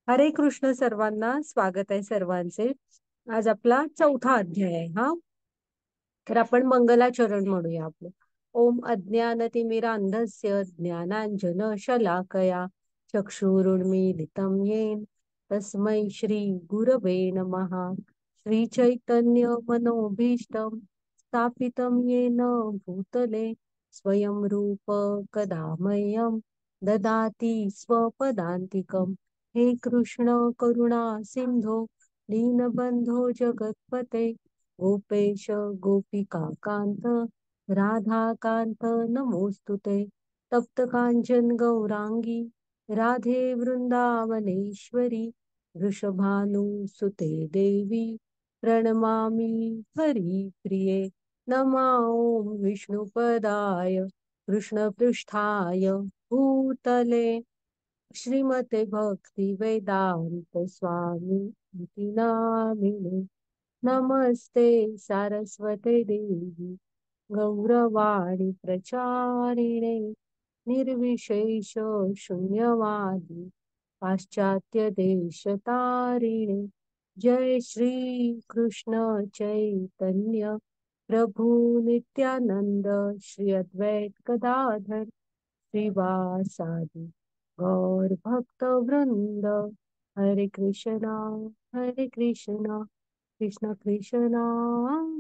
हरे कृष्ण सर्वांना. स्वागत आहे सर्वांचे. आज आपला चौथा अध्याय आहे हा. तर आपण मंगलाचरण म्हणूया आपलं. ओम अज्ञानतिमिरांधस्य ज्ञानांजन शलाकया चक्षुरुन्मीलितं येन तस्मै श्री गुरवे नमः. श्री चैतन्य मनोभीष्टं स्थापितं येन भूतले स्वयं रूप कदा मह्यं ददाति स्वपदान्तिकम्. हे कृष्ण करुणा सिंधो दीनबंधो जगतपते गोपेश गोपिका कांत राधाकांत नमोस्तुते. तप्त कांचन गौरांगी राधे वृंदावनेश्वरी वृषभानुसुते देवी प्रणमामि हरिप्रिये. नमा ओम विष्णुपदाय कृष्णपृष्ठाय भूतले श्रीमते भक्ति वेदांत स्वामी इति नामिने. नमस्ते सारस्वते देवी गौरवाणी प्रचारिणे निर्विशेष शून्यवादी पाश्चात्य देशतारिणे. जय श्री कृष्ण चैतन्य प्रभु नित्यानंद श्री अद्वैत गदाधर श्रीवासादि गौर भक्त वृंद. हरे कृष्णा कृष्ण कृष्ण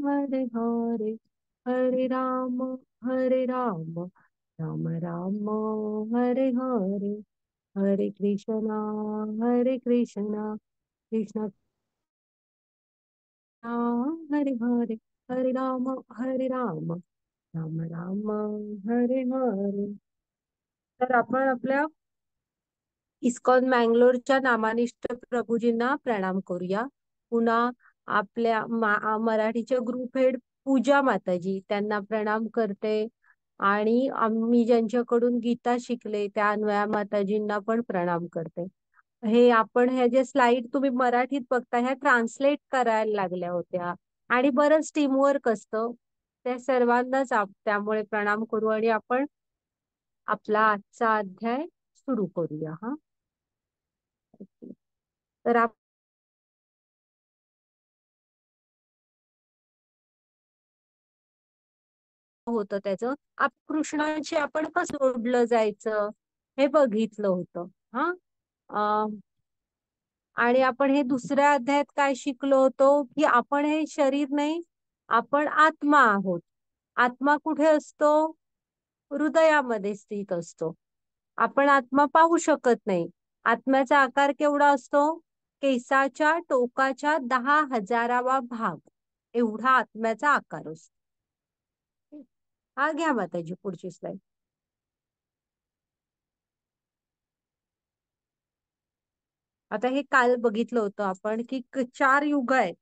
हरे हरे. हरे राम राम राम हरे हरे. हरे कृष्णा कृष्ण कृष्ण हरे हरे. हरे राम राम राम हरे हरे. तर आपण आपल्या इस्कॉन मँगलोरच्या नामानिष्ठ प्रभूजींना प्रणाम करूया. पुन्हा आपल्या मराठीचे ग्रुप हेड पूजा माताजी त्यांना प्रणाम करते. आणि आम्ही ज्यांच्याकडून गीता शिकले त्या अन्वया माताजींना पण प्रणाम करते. हे आपण ह्या ज्या स्लाइड तुम्ही मराठीत बघता ह्या ट्रान्सलेट करायला लागल्या होत्या आणि बरंच टीमवर्क असतं. त्या सर्वांनाच त्यामुळे प्रणाम करू आणि आपण आपला आजचा अध्याय सुरू करूया हा. तर होतं त्याचं कृष्णाशी आपण कसं जोडलं जायचं हे बघितलं होतं हा. अं, आणि आपण हे दुसऱ्या अध्यायात काय शिकलो होतो की आपण हे शरीर नाही, आपण आत्मा आहोत. आत्मा कुठे असतो? हृदयामध्ये स्थित असतो. आपण आत्मा पाहू शकत नाही. आत्म्याचा आकार केवढा असतो? केसाच्या टोकाच्या 10,000वा भाग एवढा आत्म्याचा आकार असतो. हा घ्या माताजी पुढची स्लाइड. आता हे काल बघितलं होतं आपण की 4 युग आहेत.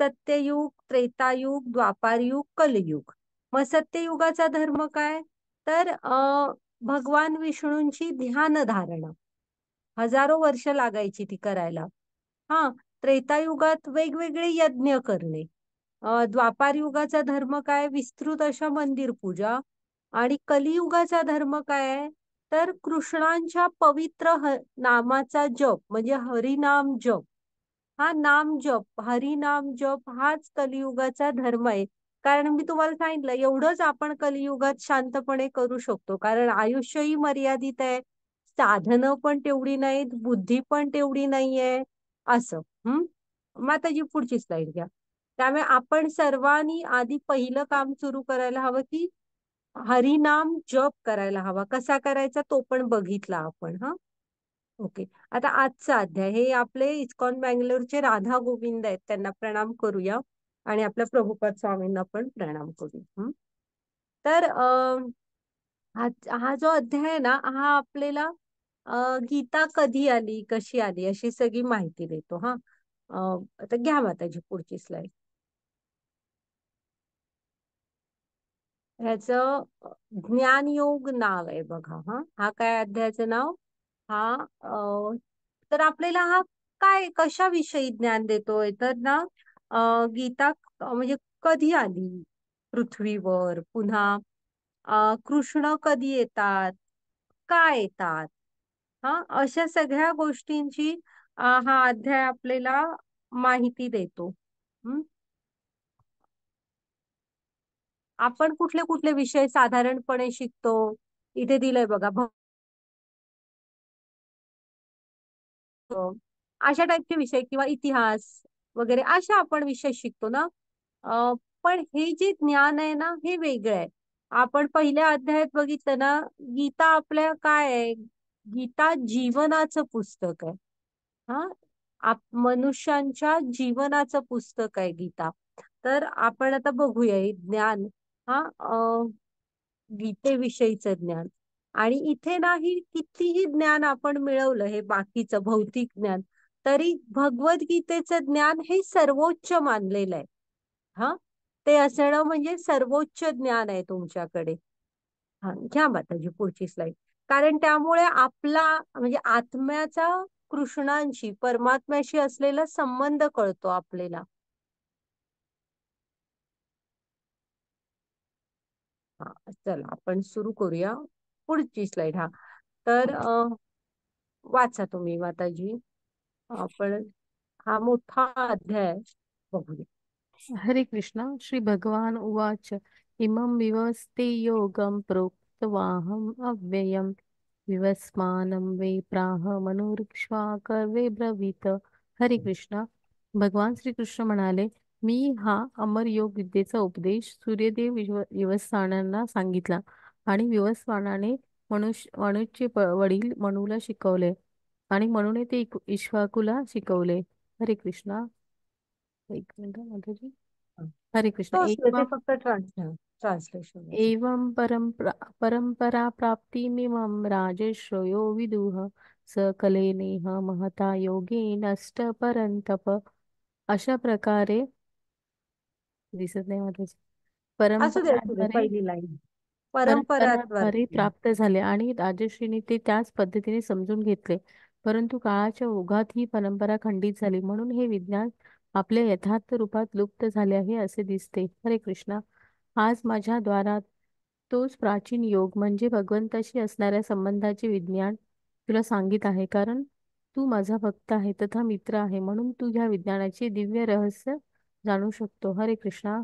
सत्ययुग, त्रेतायुग, द्वापारयुग, कलयुग. मग सत्ययुगाचा धर्म काय? तर भगवान विष्णूंची ध्यान धारणा. हजारो वर्ष लागायची ती करायला. हा. त्रेतायुगात वेगवेगळे यज्ञ करणे. द्वापार युगाचा धर्म काय? विस्तृत अशा मंदिर पूजा. आणि कलियुगाचा धर्म काय आहे? तर कृष्णांच्या पवित्र नामाचा जप म्हणजे हरिनाम जप. हा नाम जप, हरिनाम जप हाच कलियुगाचा धर्म आहे. कारण मी तुम्हाला सांगितलं एवढंच आपण कलियुगात शांतपणे करू शकतो, कारण आयुष्यही मर्यादित आहे. साधनं पण तेवढी नाहीत, बुद्धी पण तेवढी नाहीये. असं. माताजी पुढची स्लाइड घ्या. त्यामुळे आपण सर्वांनी आधी पहिलं काम सुरू करायला हवं की हरिनाम जप करायला हवा. कसा करायचा तो पण बघितला आपण हा. ओके. आता आजचा अध्याय हे आपले इस्कॉन बँगलोरचे राधा गोविंद आहेत, त्यांना प्रणाम करूया आणि आपल्या प्रभुपाद स्वामींना पण प्रणाम करू. तर हा जो अध्याय आहे ना हा आपल्याला गीता कधी आली, कशी आली अशी सगळी माहिती देतो हा. आता घ्या माताजी पुढची स्लाइड. ह्याचं ज्ञानयोग नाव आहे बघा हा. हा काय अध्यायाचं नाव? हा तर आपल्याला हा काय कशाविषयी ज्ञान देतोय तर ना गीता म्हणजे कधी आली पृथ्वीवर, पुन्हा कृष्ण कधी येतात, का येतात, हा अशा सगळ्या गोष्टींची हा अध्याय आपल्याला माहिती देतो. हं? आपण कुठले कुठले विषय साधारणपणे शिकतो? इथे दिलंय बघा, अशा टाईपचे विषय किंवा इतिहास वगैरे अशा आपण विषय शिकतो ना. अ, पण हे जे ज्ञान आहे ना, हे वेगळं आहे. आपण पहिल्या अध्यायात बघितलं ना, गीता आपल्या काय आहे? गीता जीवनाचं पुस्तक आहे. हा, मनुष्यांच्या जीवनाचं पुस्तक आहे गीता. तर आपण आता बघूया हे ज्ञान. हा, गीतेविषयीचं ज्ञान. आणि इथे नाही कितीही ज्ञान आपण मिळवलं, हे बाकीचं भौतिक ज्ञान, तरी भगवद्गीतेचं ज्ञान हे सर्वोच्च मानलेलं आहे. हा, ते असणं म्हणजे सर्वोच्च ज्ञान आहे तुमच्याकडे. हा, घ्या माताजी पुढची स्लाइड. कारण त्यामुळे आपला म्हणजे आत्म्याचा कृष्णांशी परमात्म्याशी असलेला संबंध कळतो आपल्याला. हा, चला आपण सुरू करूया. पुढची स्लाइड. हा, तर वाचा तुम्ही माताजी. आपण हा मोठा अध्याय बघूया. हरे कृष्ण. श्री भगवान उवाच इमं विवस्ते योगं प्रोक्तवाहम् अव्ययम् विवस्मानं वे प्राह मनुर्क्ष्वाकवे ब्रवीत. हरे कृष्ण. भगवान श्रीकृष्ण म्हणाले, मी हा अमर योग विद्येचा उपदेश सूर्यदेव विवस्वानांना सांगितला आणि विवस्वानाने मनुचे वडील मनुला शिकवले आणि मनुने ते इक्ष्वाकुला शिकवले. हरे कृष्ण. एक मिनिट माताजी. हरे कृष्ण. तो असलं ते फक्त ट्रान्सलेशन. एवं परंपरा प्राप्तिमिमं राजश्रयो विदुः सकलेनेह महता योगेन अष्ट परंतप. अशा प्रकारे दिसत नाही मला असू दे परंपराद्वारे पहिली लाईन. परंपराद्वारे. परंपराद्वारे प्राप्त झाले आणि राजश्रीने ते त्याच पद्धतीने समजून घेतले. परंतु काळाच्या ओघात ही परंपरा खंडित झाली म्हणून हे विज्ञान आपल्या यथार्थ रूपात लुप्त झाले आहे असे दिसते. हरे कृष्णा. आज माझ्या द्वारात तोच प्राचीन योग म्हणजे भगवंताशी असणाऱ्या संबंधाचे विज्ञान तुला सांगित आहे, कारण तू माझा भक्त आहे तथा मित्र आहे म्हणून तू ह्या विज्ञानाचे दिव्य रहस्य जाणू शकतो. हरे कृष्णा.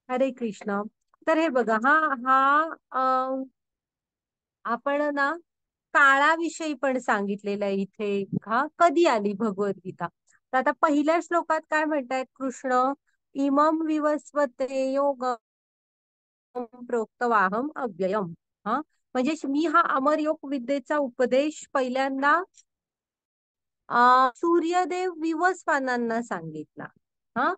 हरे कृष्ण. तर हे बघा, हा हा आपण ना काळाविषयी पण सांगितलेलं आहे इथे. हा, कधी आली भगवद्गीता. तर आता पहिल्या श्लोकात काय म्हणतायत कृष्ण? इमं विवस्वते योग प्रोक्तवाहम अव्ययम. हा, म्हणजे मी हा अमर योग विद्येचा उपदेश पहिल्यांदा सूर्यदेव विवस्वानांना सांगितला. हा,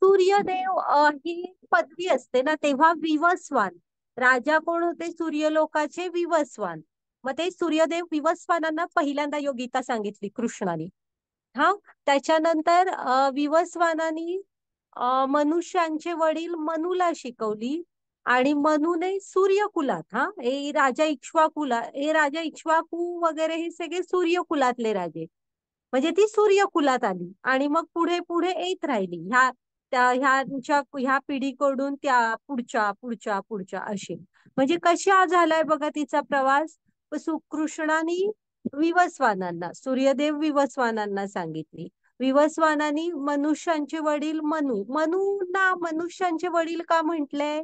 सूर्यदेव ही पदवी असते ना, तेव्हा विवस्वान राजा कोण होते? सूर्यलोकाचे विवस्वान. मग ते सूर्यदेव विवस्वानांना पहिल्यांदा योग गीता सांगितली कृष्णाने. हा, त्याच्यानंतर विवस्वानांनी मनुष्यांचे वडील मनुला शिकवली आणि मनुने सूर्यकुलात, हा, हे राजा इक्ष्वाकुला, हे राजा इक्ष्वाकू वगैरे हे सगळे सूर्यकुलातले राजे, म्हणजे ती सूर्यकुलात आली आणि मग पुढे पुढे येत राहिली. ह्या पिढीकडून त्या पुढच्या पुढच्या पुढच्या अशी, म्हणजे कशा झालाय बघा तिचा प्रवास. कृष्णानी विवस्वानांना, सूर्यदेव विवस्वानांना सांगितली. विवस्वानांनी मनुष्यांचे वडील मनुना मनुष्यांचे वडील का म्हंटले?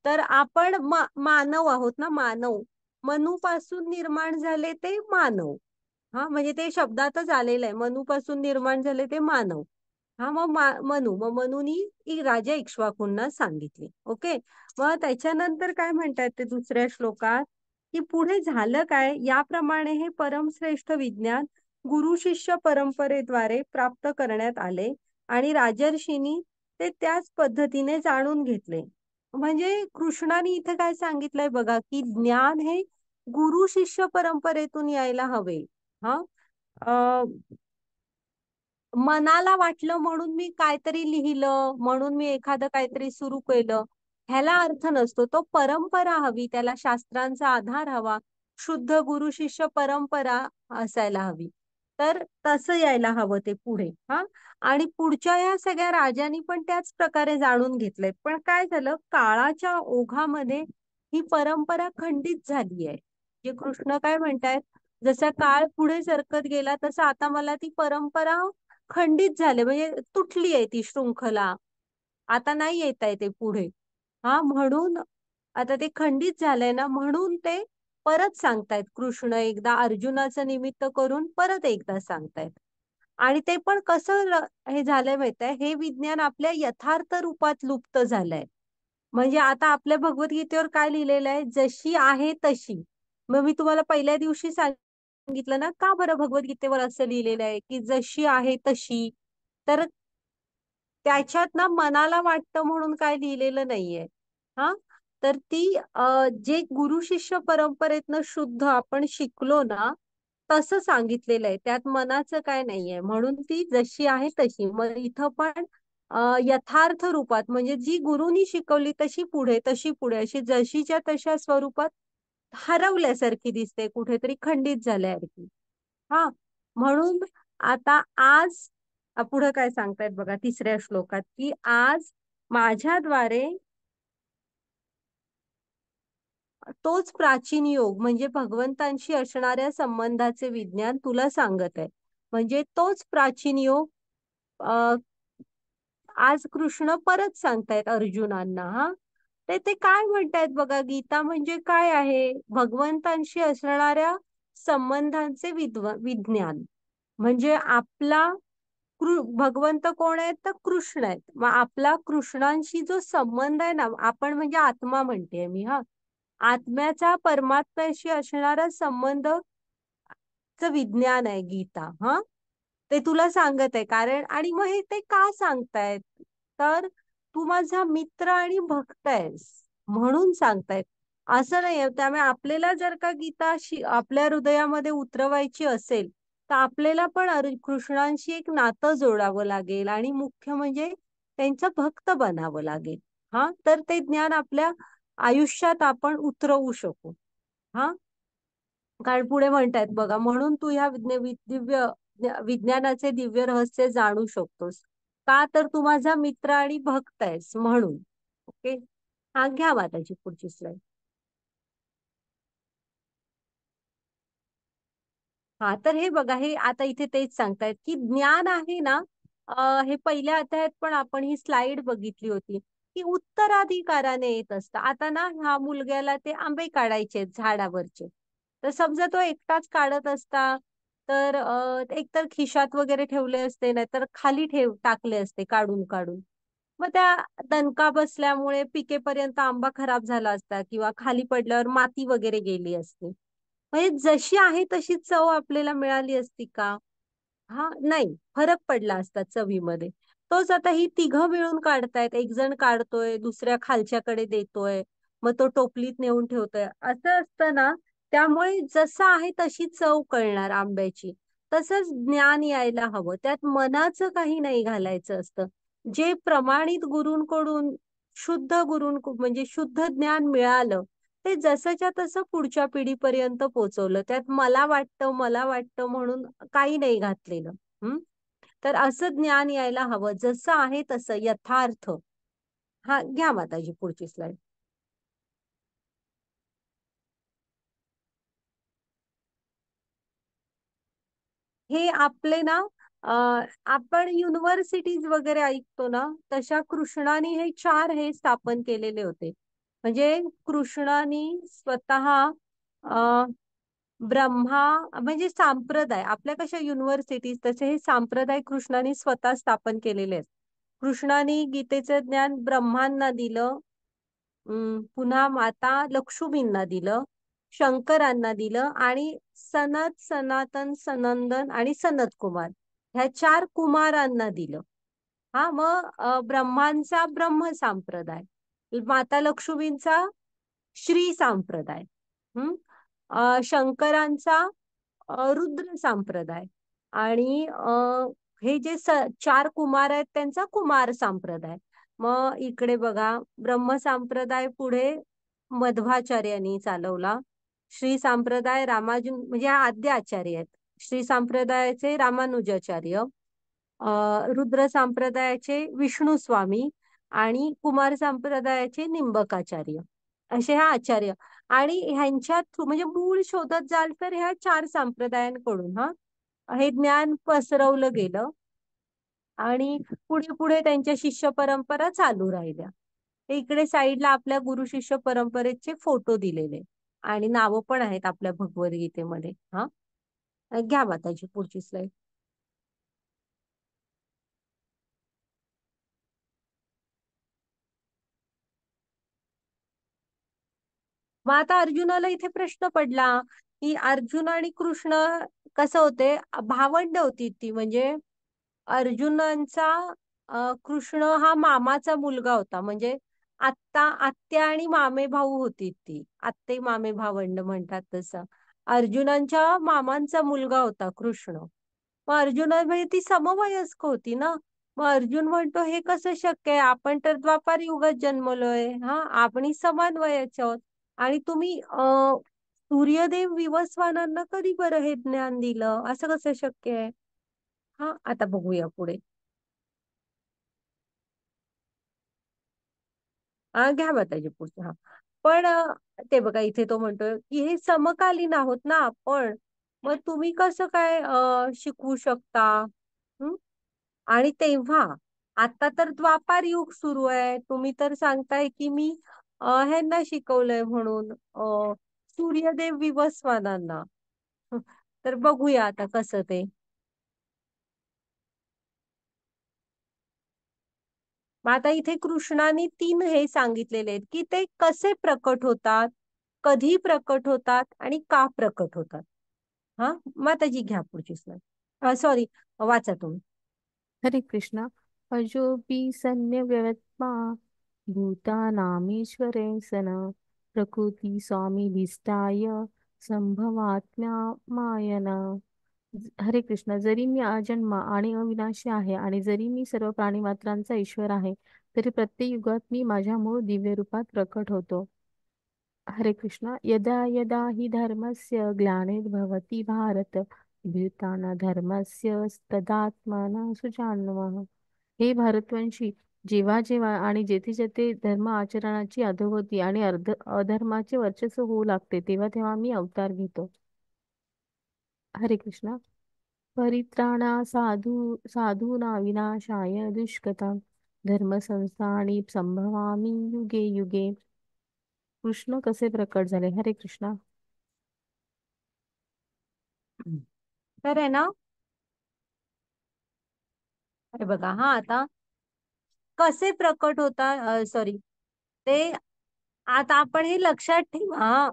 तर आपण मानव आहोत ना, मानव. मनू पासून निर्माण झाले ते मानव. हा, म्हणजे ते शब्दातच आलेलं आहे, मनू पासून निर्माण झाले ते मानव. हा, मग मग मनुनी राजा इक्ष्वाकूंना सांगितले. ओके. मग त्याच्यानंतर काय म्हणतात ते दुसऱ्या श्लोकात, की पुढे झालं काय? याप्रमाणे हे परमश्रेष्ठ विज्ञान गुरु शिष्य परंपरेद्वारे प्राप्त करण्यात आले आणि राजर्षींनी ते त्याच पद्धतीने जाणून घेतले. म्हणजे कृष्णाने इथे काय सांगितलंय बघा, की ज्ञान हे गुरु शिष्य परंपरेतून यायला हवे. हा, मनाला वाटलं म्हणून मी काहीतरी लिहिलं, म्हणून मी एखादं काहीतरी सुरू केलं, ह्याला अर्थ नसतो. तो परंपरा हवी, त्याला शास्त्रांचा आधार हवा, शुद्ध गुरु शिष्य परंपरा असायला हवी. तर तसं यायला हवं ते पुढे. हा, आणि पुढच्या या सगळ्या राजांनी पण त्याच प्रकारे जाणून घेतलंय. पण काय झालं, काळाच्या ओघामध्ये ही परंपरा खंडित झाली आहे. जे कृष्ण काय म्हणतायत, जसा काळ पुढे सरकत गेला तसं आता मला ती परंपरा खंडित झाली, म्हणजे तुटली आहे ती शृंखला. आता नाही येत आहे ते पुढे. हा, म्हणून आता ते खंडित झालंय ना, म्हणून ते परत सांगतायत. कृष्ण एकदा अर्जुनाचं निमित्त करून परत एकदा सांगतायत. आणि ते पण कसं हे झालंय माहित आहे, हे विज्ञान आपल्या यथार्थ रूपात लुप्त झालंय. म्हणजे आता आपल्या भगवद्गीतेवर काय लिहिलेलं आहे, जशी आहे तशी. मग मी तुम्हाला पहिल्या दिवशी सांगितलं ना, का बरं भगवद्गीतेवर असं लिहिलेलं आहे की जशी आहे तशी. तर त्याच्यात ना मनाला वाटतं म्हणून काय लिहिलेलं नाहीये. हा, तर ती जे गुरु शिष्य परंपरेतनं शुद्ध आपण शिकलो ना, तसं सांगितलेलं आहे. त्यात मनाचं काय नाहीये, म्हणून ती जशी आहे तशी. मग इथं पण यथार्थ रूपात, म्हणजे जी गुरुनी शिकवली तशी पुढे, तशी पुढे, अशी जशीच्या तशा स्वरूपात हरवल्यासारखी दिसते, कुठेतरी खंडित झाल्यासारखी. हा, म्हणून आता आज पुढे काय सांगतायत बघा तिसऱ्या श्लोकात, की आज माझ्याद्वारे तोच प्राचीन योग म्हणजे भगवंतांशी असणाऱ्या संबंधाचे विज्ञान तुला सांगत आहे. म्हणजे तोच प्राचीन योग अ, आज कृष्ण परत सांगतायत अर्जुनांना. हा, ते काय म्हणतायत बघा, गीता म्हणजे काय आहे, भगवंतांशी असणाऱ्या संबंधांचे विज्ञान. म्हणजे आपला भगवंत कोण आहेत, तर कृष्ण आहेत. मग आपला कृष्णांशी जो संबंध आहे ना, आपण म्हणजे आत्मा म्हणते मी. हा, आत्म्याचा परमात्म्याशी असणारा संबंध विज्ञान आहे गीता. हा, ते तुला सांगत आहे. कारण आणि मग हे ते का सांगतायत, तर तू माझा मित्र आणि भक्त आहेस म्हणून सांगतायत. असं नाही. त्यामुळे आपल्याला जर का गीता आपल्या हृदयामध्ये उतरवायची असेल, तर आपल्याला पण कृष्णांशी एक नातं जोडावं लागेल आणि मुख्य म्हणजे त्यांचं भक्त बनावं लागेल. हा, तर ते ज्ञान आपल्या आयुष्यात आपण उतरवू शकू. हा, कारण पुढे म्हणतायत बघा, म्हणून तू ह्या दिव्य विज्ञानाचे दिव्य रहस्य जाणू शकतोस. का, तर तू माझा मित्र आणि भक्त आहेस म्हणून. ओके, हा, घ्या माताची पुढची स्लाइड. हा, तर हे बघा, हे आता इथे तेच सांगतायत की ज्ञान आहे ना, हे पहिल्या अध्यायात पण आपण ही स्लाइड बघितली होती, की उत्तराधिकाराने येत असतं. आता ना, ह्या मुलग्याला ते आंबे काढायचे झाडावरचे, तर समजा तो एकटाच काढत असता, तर एकतर खिशात वगैरे ठेवले असते, नाही तर खाली टाकले असते काढून काढून. मग त्या दणका बसल्यामुळे पिकेपर्यंत आंबा खराब झाला असता, किंवा खाली पडल्यावर माती वगैरे गेली असती. म्हणजे जशी आहे तशी चव आपल्याला मिळाली असती का? हा, नाही, फरक पडला असता चवीमध्ये. तोच आता ही तिघं मिळून काढतायत. एक जण काढतोय, दुसऱ्या खालच्याकडे देतोय, मग तो टोपलीत नेऊन ठेवतोय, असं असतं ना. त्यामुळे जसं आहे तशी चव कळणार आंब्याची. तसंच ज्ञान यायला हवं, त्यात मनाचं काही नाही घालायचं असतं. जे प्रमाणित गुरूंकडून, शुद्ध म्हणजे शुद्ध ज्ञान मिळालं, ते जसंच्या तसं पुढच्या पिढीपर्यंत पोहोचवलं. त्यात मला वाटतं म्हणून काही नाही घातलेलं. हम्म, तर असं ज्ञान यायला हवं, जसं आहे तसं यथार्थ. हा, घ्या माताजी पुढची स्लाइड. हे आपले ना, आपण युनिव्हर्सिटीज वगैरे ऐकतो ना, तशा कृष्णाने हे चार हे स्थापन केलेले होते. म्हणजे कृष्णाने स्वतः ब्रह्मा, म्हणजे संप्रदाय, आपल्या कशा युनिव्हर्सिटीज, तसे हे संप्रदाय कृष्णाने स्वतः स्थापन केलेले आहेत. कृष्णाने गीतेचं ज्ञान ब्रह्मांना दिलं, पुन्हा माता लक्ष्मींना दिलं, शंकरांना दिलं, आणि सनातन, सनंदन आणि सनत कुमार ह्या चार कुमारांना दिलं. हा, मग ब्रह्मांचा ब्रह्म संप्रदाय, माता लक्ष्मींचा श्री संप्रदाय, शंकरांचा रुद्र संप्रदाय, आणि हे जे चार कुमार आहेत त्यांचा कुमार संप्रदाय. मग इकडे बघा, ब्रह्म संप्रदाय पुढे मध्वाचार्यांनी चालवला. श्री संप्रदाय म्हणजे हा आद्य आचार्य आहेत. श्री संप्रदायाचे रामानुजाचार्य, रुद्र संप्रदायाचे विष्णू स्वामी, आणि कुमार संप्रदायाचे निंबकाचार्य. असे ह्या आचार्य. आणि ह्यांच्या म्हणजे मूळ शोधत जाल तर ह्या 4 संप्रदायांकडून हे ज्ञान पसरवलं गेलं. आणि पुढे पुढे त्यांच्या शिष्य परंपरा चालू राहिल्या. हे इकडे साईडला आपल्या गुरु शिष्य परंपरेचे फोटो दिलेले आणि नावं पण आहेत आपल्या भगवद्गीतेमध्ये. घ्या माताजी पुढची स्लाईड. मग आता अर्जुनाला इथे प्रश्न पडला की अर्जुन आणि कृष्ण कसं होते, भावंड होती ती. म्हणजे अर्जुनांचा कृष्ण हा मामाचा मुलगा होता. म्हणजे आत्या आणि मामे भाऊ होती ती. आत्ते मामे भावंड म्हणतात तसं. अर्जुनांच्या मामांचा मुलगा होता कृष्ण. मग अर्जुना म्हणजे ती समवयस्क होती ना. मग अर्जुन म्हणतो हे कसं शक्य आहे, आपण तर द्वापार युगात जन्मलोय. आपण समान वयाचे आहोत. आणि तुम्ही सूर्यदेव विवस्वानांना कधी बरं हे ज्ञान दिलं, असं कसं शक्य आहे? आता बघूया पुढे. घ्या माताजी पुढचं. पण ते बघा इथे तो म्हणतोय की हे समकालीन आहोत ना आपण. मग तुम्ही कसं काय शिकवू शकता? हं? आणि तेव्हा आता तर द्वापार युग सुरू आहे, तुम्ही तर सांगताय की मी ह्यांना शिकवलंय म्हणून सूर्यदेव विवस्वानांना. तर बघूया आता कसं ते. मग आता इथे कृष्णाने 3 हे सांगितलेले आहेत की ते कसे प्रकट होतात, कधी प्रकट होतात आणि का प्रकट होतात. माताजी घ्या पुढची स्लाईड. सॉरी, वाचा तुम्ही. हरे कृष्णा. अजोपि सन्न्यव्यवत्मा भूतानामीश्वरे सन प्रकृती स्वामीधिष्ठाय संभवात्म्या मायन. हरे कृष्ण. जरी मी अजन्मा आणि अविनाशी आहे आणि जरी मी सर्व प्राणीमात्रांचा ईश्वर आहे, तरी प्रत्येक युगात मी माझ्या मूळ दिव्य रूपात प्रकट होतो. हरे कृष्ण. यदा यदा हि धर्मस्य ग्लानिर्भवति भारत धर्मस्य तदात्मानं सुजान्मः. हे भारतवंशी, जेव्हा जेव्हा आणि जेथे जेथे धर्म आचरणाची अधोगती आणि अधर्माचे वर्चस्व होऊ लागते, तेव्हा तेव्हा मी अवतार घेतो. हरे कृष्ण. परित्राणा साधूना विनाशाय दुष्कृतां धर्मसंस्थानी संभवामि युगे युगे. कृष्ण कसे प्रकट झाले? हरे कृष्णा. तर आहे ना, हे बघा. आता कसे प्रकट होतात, सॉरी, ते आता आपण हे लक्षात ठेवा.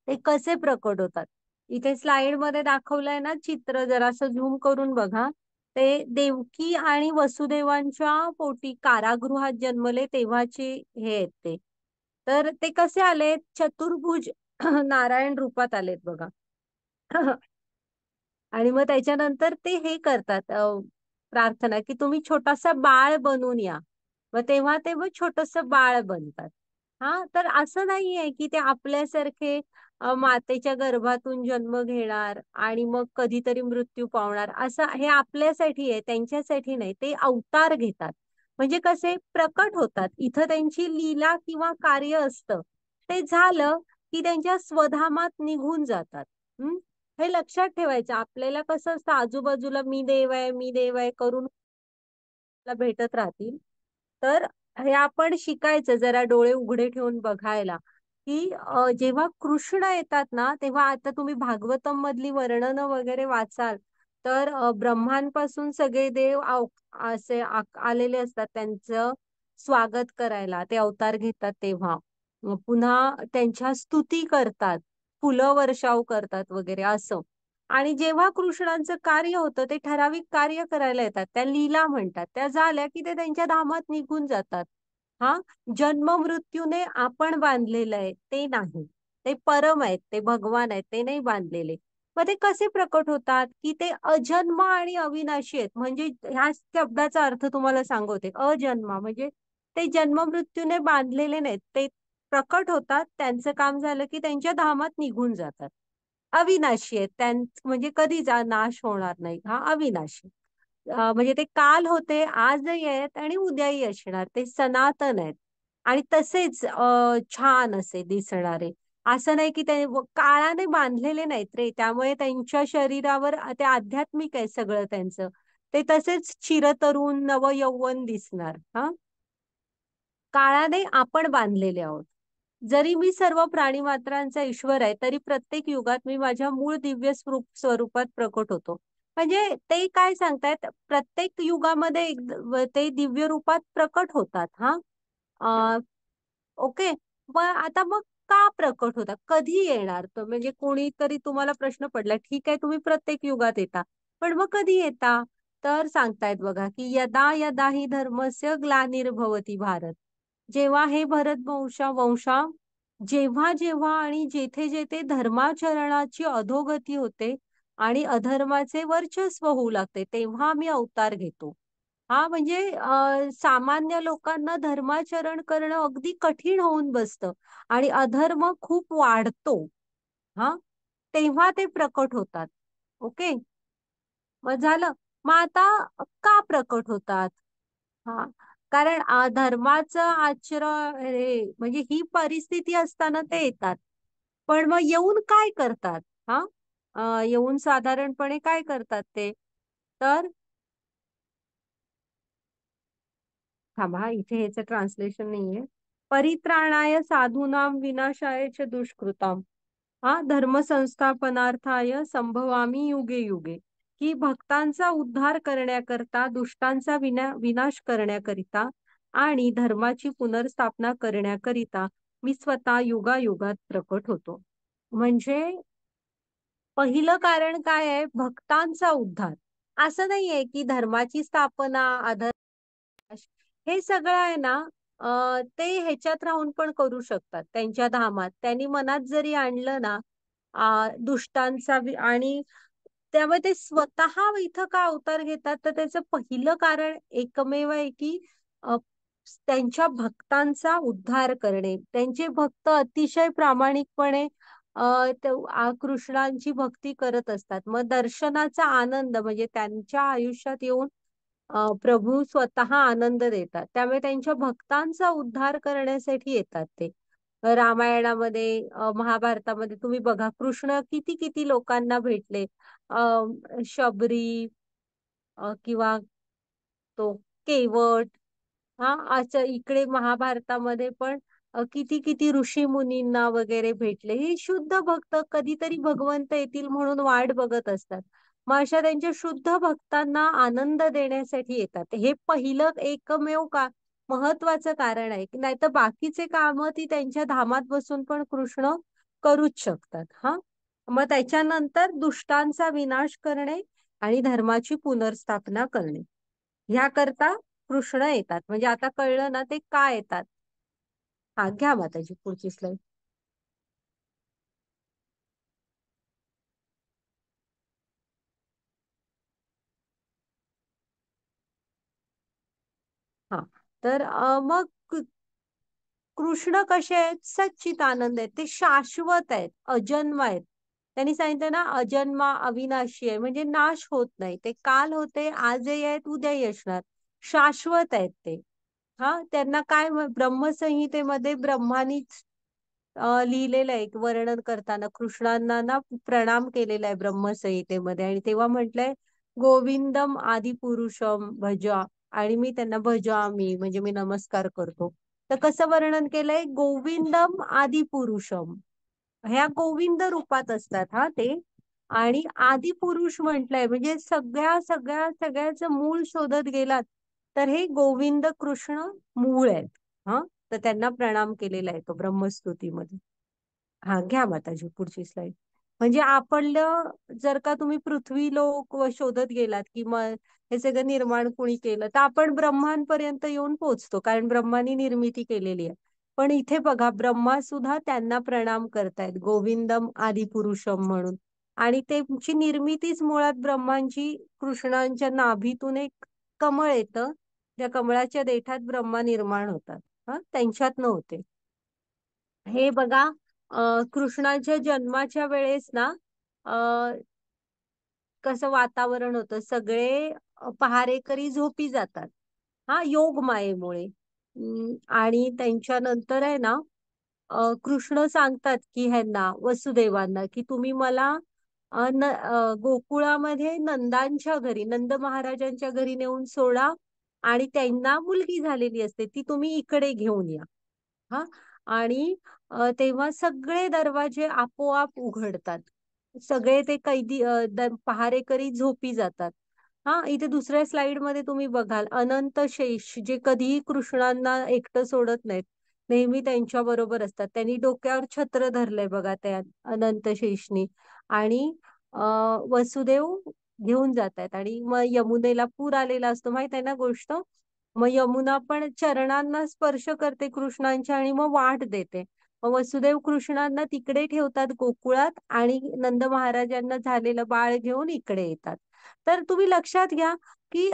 ते कसे प्रकट होतात. इथे स्लाइड मध्ये दाखवलंय ना चित्र, जरासं झूम करून बघा. ते देवकी आणि वसुदेवांच्या पोटी कारागृहात जन्मले तेव्हाचे हे आहेत ते. तर ते कसे आलेत? चतुर्भुज नारायण रूपात आलेत बघा. आणि मग त्याच्यानंतर ते हे करतात, प्रार्थना की तुम्ही छोटासा बाळ बनून या. मग तेव्हा ते मग छोटस बाळ बनतात. तर असं नाहीये की ते आपल्यासारखे मातेच्या गर्भातून जन्म घेणार आणि मग कधीतरी मृत्यू पावणार. असं हे आपल्यासाठी आहे, त्यांच्यासाठी नाही. ते अवतार घेतात. म्हणजे कसे प्रकट होतात. इथं त्यांची लीला किंवा कार्य असतं, ते झालं की त्यांच्या स्वधामात निघून जातात. हे लक्षात ठेवायचं. आपल्याला कसं असतं, आजूबाजूला मी देव आहे, मी देव आहे करून भेटत राहतील. तर हे आपण शिकायचं, जरा डोळे उघडे ठेवून बघायला की जेव्हा कृष्ण येतात ना, तेव्हा आता तुम्ही भागवतम मधली वर्णनं वगैरे वाचाल तर ब्रह्मांपासून सगळे देव असे आलेले असतात त्यांचं स्वागत करायला. ते अवतार घेतात तेव्हा पुन्हा त्यांच्या स्तुती करतात, फुलं वर्षाव करतात वगैरे असं. आणि जेव्हा कृष्णांचं कार्य होतं, ते ठराविक कार्य करायला येतात, त्या लीला म्हणतात. त्या झाल्या की ते त्यांच्या धामात निघून जातात. हा जन्म मृत्यूने आपण बांधलेलं आहे ते नाही. ते परम आहेत, ते भगवान आहेत, ते नाही बांधलेले. मग ते कसे प्रकट होतात की ते अजन्म आणि अविनाशी आहेत. म्हणजे ह्या शब्दाचा अर्थ तुम्हाला सांगते. अजन्मा म्हणजे ते जन्म मृत्यूने बांधलेले नाहीत. ते प्रकट होतात, त्यांचं काम झालं की त्यांच्या धामात निघून जातात. अविनाशी आहेत, म्हणजे कधी नाश होणार नाही. अविनाशी. म्हणजे ते काल होते, आजही आहेत आणि उद्याही असणार. ते सनातन आहेत. आणि तसेच छान असे दिसणारे. असं नाही की ते काळाने बांधलेले नाहीत रे, त्यामुळे त्यांच्या शरीरावर ते आध्यात्मिक आहे सगळं त्यांचं. ते तसेच चिरतरुण नवयौवन दिसणार. हा, काळाने आपण बांधलेले आहोत. जरी मी सर्व प्राणीमात्रांचा ईश्वर आहे, तरी प्रत्येक युगात मी माझ्या मूळ दिव्य स्वरूपात प्रकट होतो. म्हणजे ते काय सांगतायत, प्रत्येक युगामध्ये ते दिव्य रूपात प्रकट होतात. हा, ओके. मग का प्रकट होता, कधी येणार? तर म्हणजे कोणीतरी तुम्हाला प्रश्न पडला, ठीक आहे तुम्ही प्रत्येक युगात येता, पण मग कधी येता? तर सांगतायत बघा की यदा यदा हि धर्मस्य ग्लानिर्भवती भारत. जेव्हा हे भरत वंशा, जेव्हा जेव्हा आणि जेथे जेथे धर्माचरणाची अधोगती होते आणि अधर्माचे वर्चस्व होऊ लागते, तेव्हा मी अवतार घेतो. हा, म्हणजे सामान्य लोकांना धर्माचरण करणं अगदी कठीण होऊन बसतं आणि अधर्म खूप वाढतो. हा, तेव्हा ते प्रकट होतात. ओके. मग झालं. मग आता का प्रकट होतात? हा, कारण धर्माचं आचरण म्हणजे ही परिस्थिती असताना ते येतात. पण मग येऊन काय करतात? हा, येऊन साधारणपणे काय करतात ते? तर थांबा, इथे ह्याचं ट्रान्सलेशन नाहीये. परित्राणाय साधूनां विनाशाय च दुष्कृताम, हा, धर्म संस्थापनार्थाय संभवामी युगे युगे. की भक्तांचा उद्धार करण्याकरता, दुष्टांचा विनाश करण्याकरिता आणि धर्माची पुनर्स्थापना करण्याकरिता मी स्वतः युगायुगात प्रकट होतो. म्हणजे पहिलं कारण काय आहे? भक्तांचा उद्धार. असं नाहीये की धर्माची स्थापना, हे सगळं आहे ना, ते ह्याच्यात राहून पण करू शकतात, त्यांच्या धामात. त्यांनी मनात जरी आणलं ना, दुष्टांचा आणि त्यामुळे ते स्वतः इथं का अवतार घेतात, तर त्याचं पहिलं कारण एकमेव आहे की अ, त्यांच्या भक्तांचा उद्धार करणे. त्यांचे भक्त अतिशय प्रामाणिकपणे कृष्णांची भक्ती करत असतात. मग दर्शनाचा आनंद म्हणजे त्यांच्या आयुष्यात येऊन प्रभू स्वतः आनंद देतात. त्यामुळे त्यांच्या भक्तांचा उद्धार करण्यासाठी येतात ते. रामायणामध्ये, महाभारतामध्ये तुम्ही बघा, कृष्ण किती किती लोकांना भेटले. शबरी, किंवा तो केवट. हा, असं इकडे महाभारतामध्ये पण किती किती ऋषी मुनींना वगैरे भेटले. हे शुद्ध भक्त कधीतरी भगवंत येतील म्हणून वाट बघत असतात. मग अशा त्यांच्या शुद्ध भक्तांना आनंद देण्यासाठी येतात. हे पहिलं एकमेव का महत्वाचं कारण आहे. की नाहीतर बाकीचे काम ती त्यांच्या धामात बसून पण कृष्ण करूच शकतात. हा, मग त्याच्यानंतर दुष्टांचा विनाश करणे आणि धर्माची पुनर्स्थापना करणे, ह्याकरता कृष्ण येतात. म्हणजे आता कळलं ना ते का येतात? हा, घ्या माताजी पुढची स्लाईड. हा, तर मग कृष्ण कसे आहेत? सच्चित आनंद आहेत, ते शाश्वत आहेत, अजन्म आहेत. त्यांनी सांगितलं ना, अजन्मा अविनाशी आहे, म्हणजे नाश होत नाही. ते काल होते, आजही आहेत, उद्याही असणार. शाश्वत आहेत ते. हा, त्यांना काय ब्रह्मसंहितेमध्ये ब्रह्मानीच लिहिलेलं आहे, वर्णन करताना कृष्णांना ना प्रणाम केलेला आहे ब्रह्मसंहितेमध्ये. आणि तेव्हा म्हटलंय, गोविंदम आदि पुरुषम भजा. आणि मी त्यांना भजामी म्हणजे मी नमस्कार करतो. तर कसं वर्णन केलंय? गोविंदम आदि पुरुषम, ह्या गोविंद रूपात असतात हा ते. आणि आदि पुरुष म्हटलंय, म्हणजे सगळ्या सगळ्या सगळ्याचं मूळ शोधत गेलात तर हे गोविंद कृष्ण मूळ आहेत. हा, तर त्यांना प्रणाम केलेला आहे तो ब्रह्मस्तुतीमध्ये. हा, घ्या माताजी पुढची स्लाईड. म्हणजे आपलं जर का तुम्ही पृथ्वी लोक शोधत गेलात की मग हे सगळं निर्माण कोणी केलं, तर आपण ब्रह्मांपर्यंत येऊन पोहोचतो, कारण ब्रह्मानी निर्मिती केलेली आहे. पण इथे बघा, ब्रह्मा सुद्धा त्यांना प्रणाम करतायत, गोविंदम आदिपुरुषम म्हणून. आणि त्यांची निर्मितीच मुळात ब्रह्मांची, कृष्णांच्या नाभीतून एक कमळ येतं, त्या कमळाच्या देठात ब्रह्मा निर्माण होतात. हा, त्यांच्यात नव्हते. हे बघा, कृष्णाच्या जन्माच्या वेळेस ना, कसं वातावरण होतं, सगळे पहारेकरी झोपी जातात. हा, योग मायेमुळे. आणि त्यांच्यानंतर आहे ना, कृष्ण सांगतात की ह्यांना वसुदेवांना की तुम्ही मला गोकुळामध्ये नंदांच्या घरी, नंद महाराजांच्या घरी नेऊन सोडा आणि त्यांना मुलगी झालेली असते ती तुम्ही इकडे घेऊन या. हा. आणि तेव्हा सगळे दरवाजे आपोआप उघडतात. सगळे ते कैदी पहारेकरी झोपी जातात. हा, इथे दुसऱ्या स्लाइड मध्ये तुम्ही बघाल अनंत शेष जे कधीही कृष्णांना एकटं सोडत नाहीत, नेहमी त्यांच्या बरोबर असतात. त्यांनी डोक्यावर छत्र धरलंय बघा त्या अनंत शेषनी. आणि वसुदेव घेऊन जात आहेत आणि मग यमुनेला पूर आलेला असतो, माहित आहे ना गोष्ट. मग यमुना पण चरणांना स्पर्श करते कृष्णांच्या आणि मग वाट देते. मग वसुदेव कृष्णांना तिकडे ठेवतात गोकुळात आणि नंद महाराजांना झालेलं बाळ घेऊन इकडे येतात. तर तुम्ही लक्षात घ्या की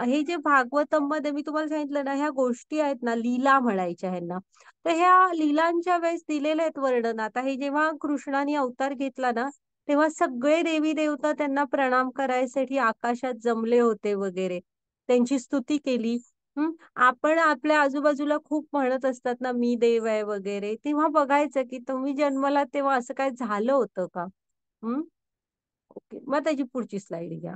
हे जे भागवतम मध्ये मी तुम्हाला सांगितलं ना, ह्या गोष्टी आहेत ना, लीला म्हणायच्या ह्यांना. तर ह्या लीलांच्या वेळेस दिलेले आहेत वर्णन. आता हे जेव्हा कृष्णाने अवतार घेतला ना, तेव्हा सगळे देवी देवता त्यांना प्रणाम करायसाठी आकाशात जमले होते वगैरे, त्यांची स्तुती केली. हम्म. आपण आपल्या आजूबाजूला खूप म्हणत असतात ना, मी देव आहे वगैरे, तेव्हा बघायचं की तुम्ही जन्माला तेव्हा असं काय झालं होतं का. हम्म. ओके, मग त्याची पुढची स्लाइड घ्या.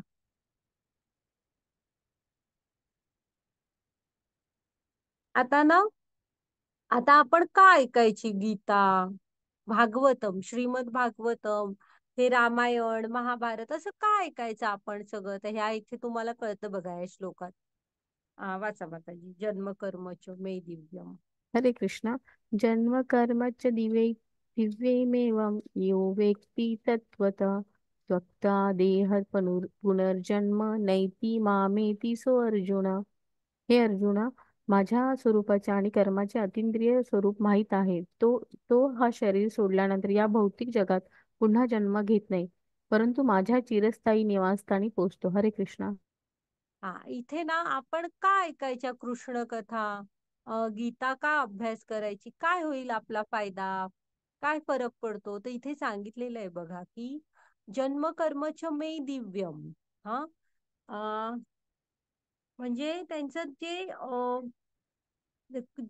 आता ना, आता आपण का ऐकायची गीता, भागवतम, श्रीमद भागवतम, हे रामायण महाभारत असं का ऐकायचं आपण सगळं. तर ह्या इथे तुम्हाला कळतं बघा या श्लोकात. वाचा माताजी. जन्म कर्म च मे दिव्यम. हरे कृष्णा. जन्म कर्म च दिव्यमेवं यो वेत्ति तत्त्वतः त्वक्ता देह पुनर्जन्म नैति मामेति सो अर्जुन. हे अर्जुना, माझ्या स्वरूपाचे आणि कर्माचे अतींद्रिय स्वरूप माहीत आहे. तो तो हा शरीर सोडल्यानंतर या भौतिक जगात पुन्हा जन्म घेत नाही, परंतु माझ्या चिरस्थायी निवासस्थानी पोचतो. हरे कृष्णा. इथे ना आपण का ऐकायच्या कृष्ण कथा, गीता का अभ्यास करायची, काय होईल आपला फायदा, काय फरक पडतो. तर इथे सांगितलेलं आहे बघा की जन्म कर्मच मे दिव्यम. हा. अ, म्हणजे त्यांचं जे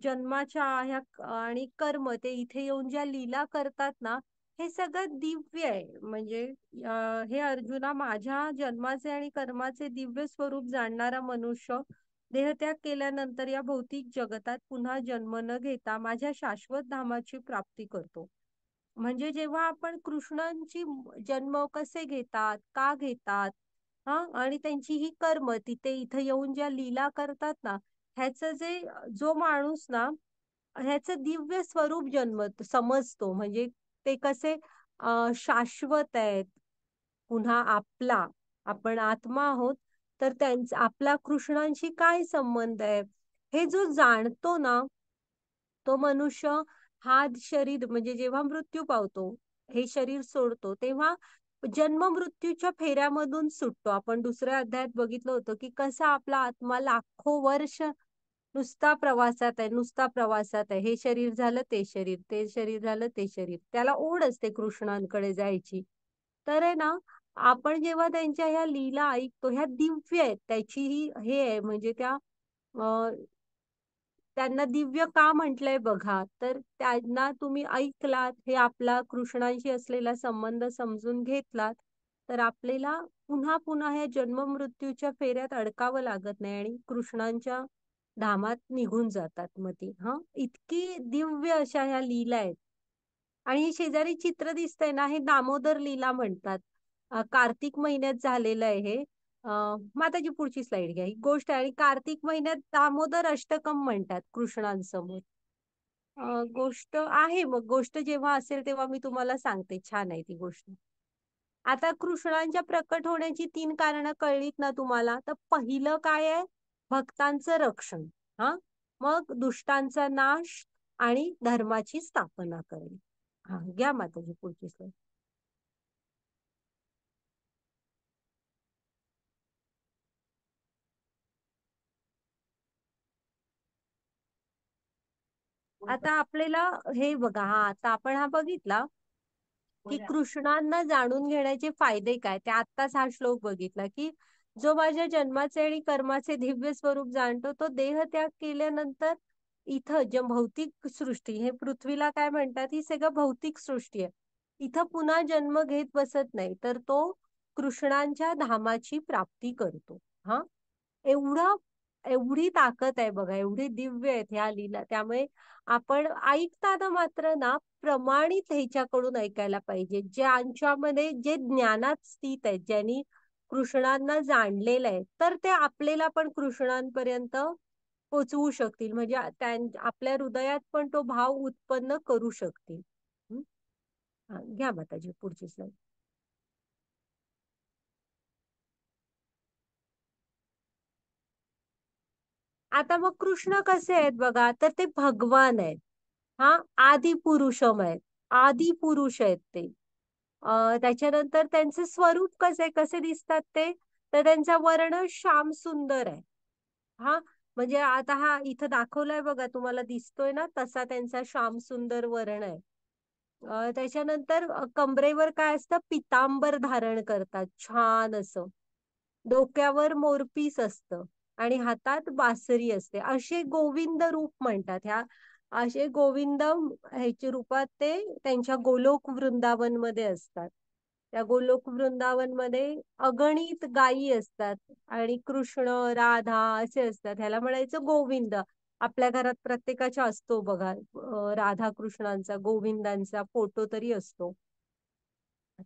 जन्माच्या ह्या आणि कर्म ते इथे येऊन ज्या लीला करतात ना, हे सगळं दिव्य आहे. म्हणजे हे अर्जुना, माझ्या जन्माचे आणि कर्माचे दिव्य स्वरूप जाणणारा मनुष्य देहत्याग केल्यानंतर या भौतिक जगतात पुन्हा जन्म न घेता माझ्या शाश्वत धामाची प्राप्ती करतो. म्हणजे जेव्हा आपण कृष्णांची जन्म कसे घेतात, का घेतात, हा, आणि त्यांची ही कर्म तिथे इथे येऊन ज्या लीला करतात ना, ह्याचं जे जो माणूस ना, ह्याचं दिव्य स्वरूप जन्मत समजतो. म्हणजे ते कसे शाश्वत आहेत. पुन्हा आपण आत्मा आहोत. तर त्यांचा आपला कृष्णांशी काय संबंध आहे हे जो जाणतो ना, तो मनुष्य हा शरीर म्हणजे जेव्हा मृत्यू पावतो, हे शरीर सोडतो, तेव्हा जन्म मृत्यूच्या फेऱ्यामधून सुटतो. आपण दुसऱ्या अध्यायात बघितलं होतं की कसा आपला आत्मा लाखो वर्ष नुसता प्रवासात आहे, नुसता प्रवासात आहे. हे शरीर झालं ते शरीर, ते शरीर झालं ते शरीर, त्याला ओढ असते कृष्णांकडे जायची. तर आहे ना, आपण जेव्हा त्यांच्या ह्या लीला ऐकतो, ह्या दिव्य आहेत, त्याची ही हे आहे. म्हणजे त्यांना दिव्य का म्हटलंय बघा. तर त्यांना तुम्ही ऐकलात, हे आपला कृष्णांशी असलेला संबंध समजून घेतलात, तर आपल्याला पुन्हा पुन्हा ह्या जन्म मृत्यूच्या फेऱ्यात अडकावं लागत नाही आणि कृष्णांच्या धामात निघून जातात मग ती. हा, इतकी दिव्य अशा ह्या लीला आहेत. आणि हे शेजारी चित्र दिसतंय ना, हे दामोदर लीला म्हणतात. कार्तिक महिन्यात झालेलं आहे हे. माताजी पुढची स्लाइड घ्या. ही गोष्ट आहे आणि कार्तिक महिन्यात दामोदर अष्टकम म्हणतात कृष्णांसमोर. गोष्ट आहे, मग गोष्ट जेव्हा असेल तेव्हा मी तुम्हाला सांगते. छान आहे ती गोष्ट. आता कृष्णांच्या प्रकट होण्याची 3 कारणं कळलीत ना तुम्हाला. तर पहिलं काय आहे, भक्तांचं रक्षण. हा. मग दुष्टांचा नाश आणि धर्माची स्थापना करणे. हा, घ्या माताजी पुढची स्लाइड. आता आपल्याला हे बघा, आता आपण हा बघितला की कृष्णांना जाणून घेण्याचे फायदे काय. ते आत्ताच हा श्लोक बघितला की जो माझ्या जन्माचे आणि कर्माचे दिव्य स्वरूप जाणतो, तो देह त्याग केल्यानंतर इथं जे भौतिक सृष्टी, हे पृथ्वीला काय म्हणतात, ही सगळं भौतिक सृष्टी आहे. इथं पुन्हा जन्म घेत बसत नाही, तर तो कृष्णांच्या धामाची प्राप्ती करतो. हा, एवढा एवढी ताकद आहे बघा, एवढी दिव्य आहेत ह्या लीला. त्यामुळे आपण ऐकताना मात्र ना प्रमाणित ह्याच्याकडून ऐकायला पाहिजे, ज्यांच्यामध्ये जे ज्ञानात स्थित आहेत, ज्यांनी कृष्णांना जाणलेलं आहे, तर ते आपल्याला पण कृष्णांपर्यंत पोचवू शकतील. म्हणजे आपल्या हृदयात पण तो भाव उत्पन्न करू शकतील. हं? हा, घ्या माताजी पुढची स्लाईड. आता मग कृष्ण कसे आहेत बघा, तर ते भगवान आहेत. हा, आदि पुरुषम आहेत. आदि पुरुष आहेत ते. त्याच्यानंतर त्यांचे स्वरूप कसे दिसतात ते, तर त्यांचा वर्ण श्याम सुंदर आहे. हा, म्हणजे आता हा इथं दाखवलाय बघा, तुम्हाला दिसतोय ना, तसा त्यांचा श्याम सुंदर वर्ण आहे. त्याच्यानंतर कमरेवर काय असतं, पितांबर धारण करतात छान असं. डोक्यावर मोरपीस असतं आणि हातात बासरी असते. असे गोविंद रूप म्हणतात ह्या. असे गोविंद ह्याच्या रूपात ते त्यांच्या गोलोक वृंदावन मध्ये असतात. त्या गोलोक वृंदावन मध्ये अगणित गायी असतात आणि कृष्ण राधा असे असतात. ह्याला म्हणायचं गोविंद. आपल्या घरात प्रत्येकाच्या असतो बघा, राधा कृष्णांचा गोविंदांचा फोटो तरी असतो.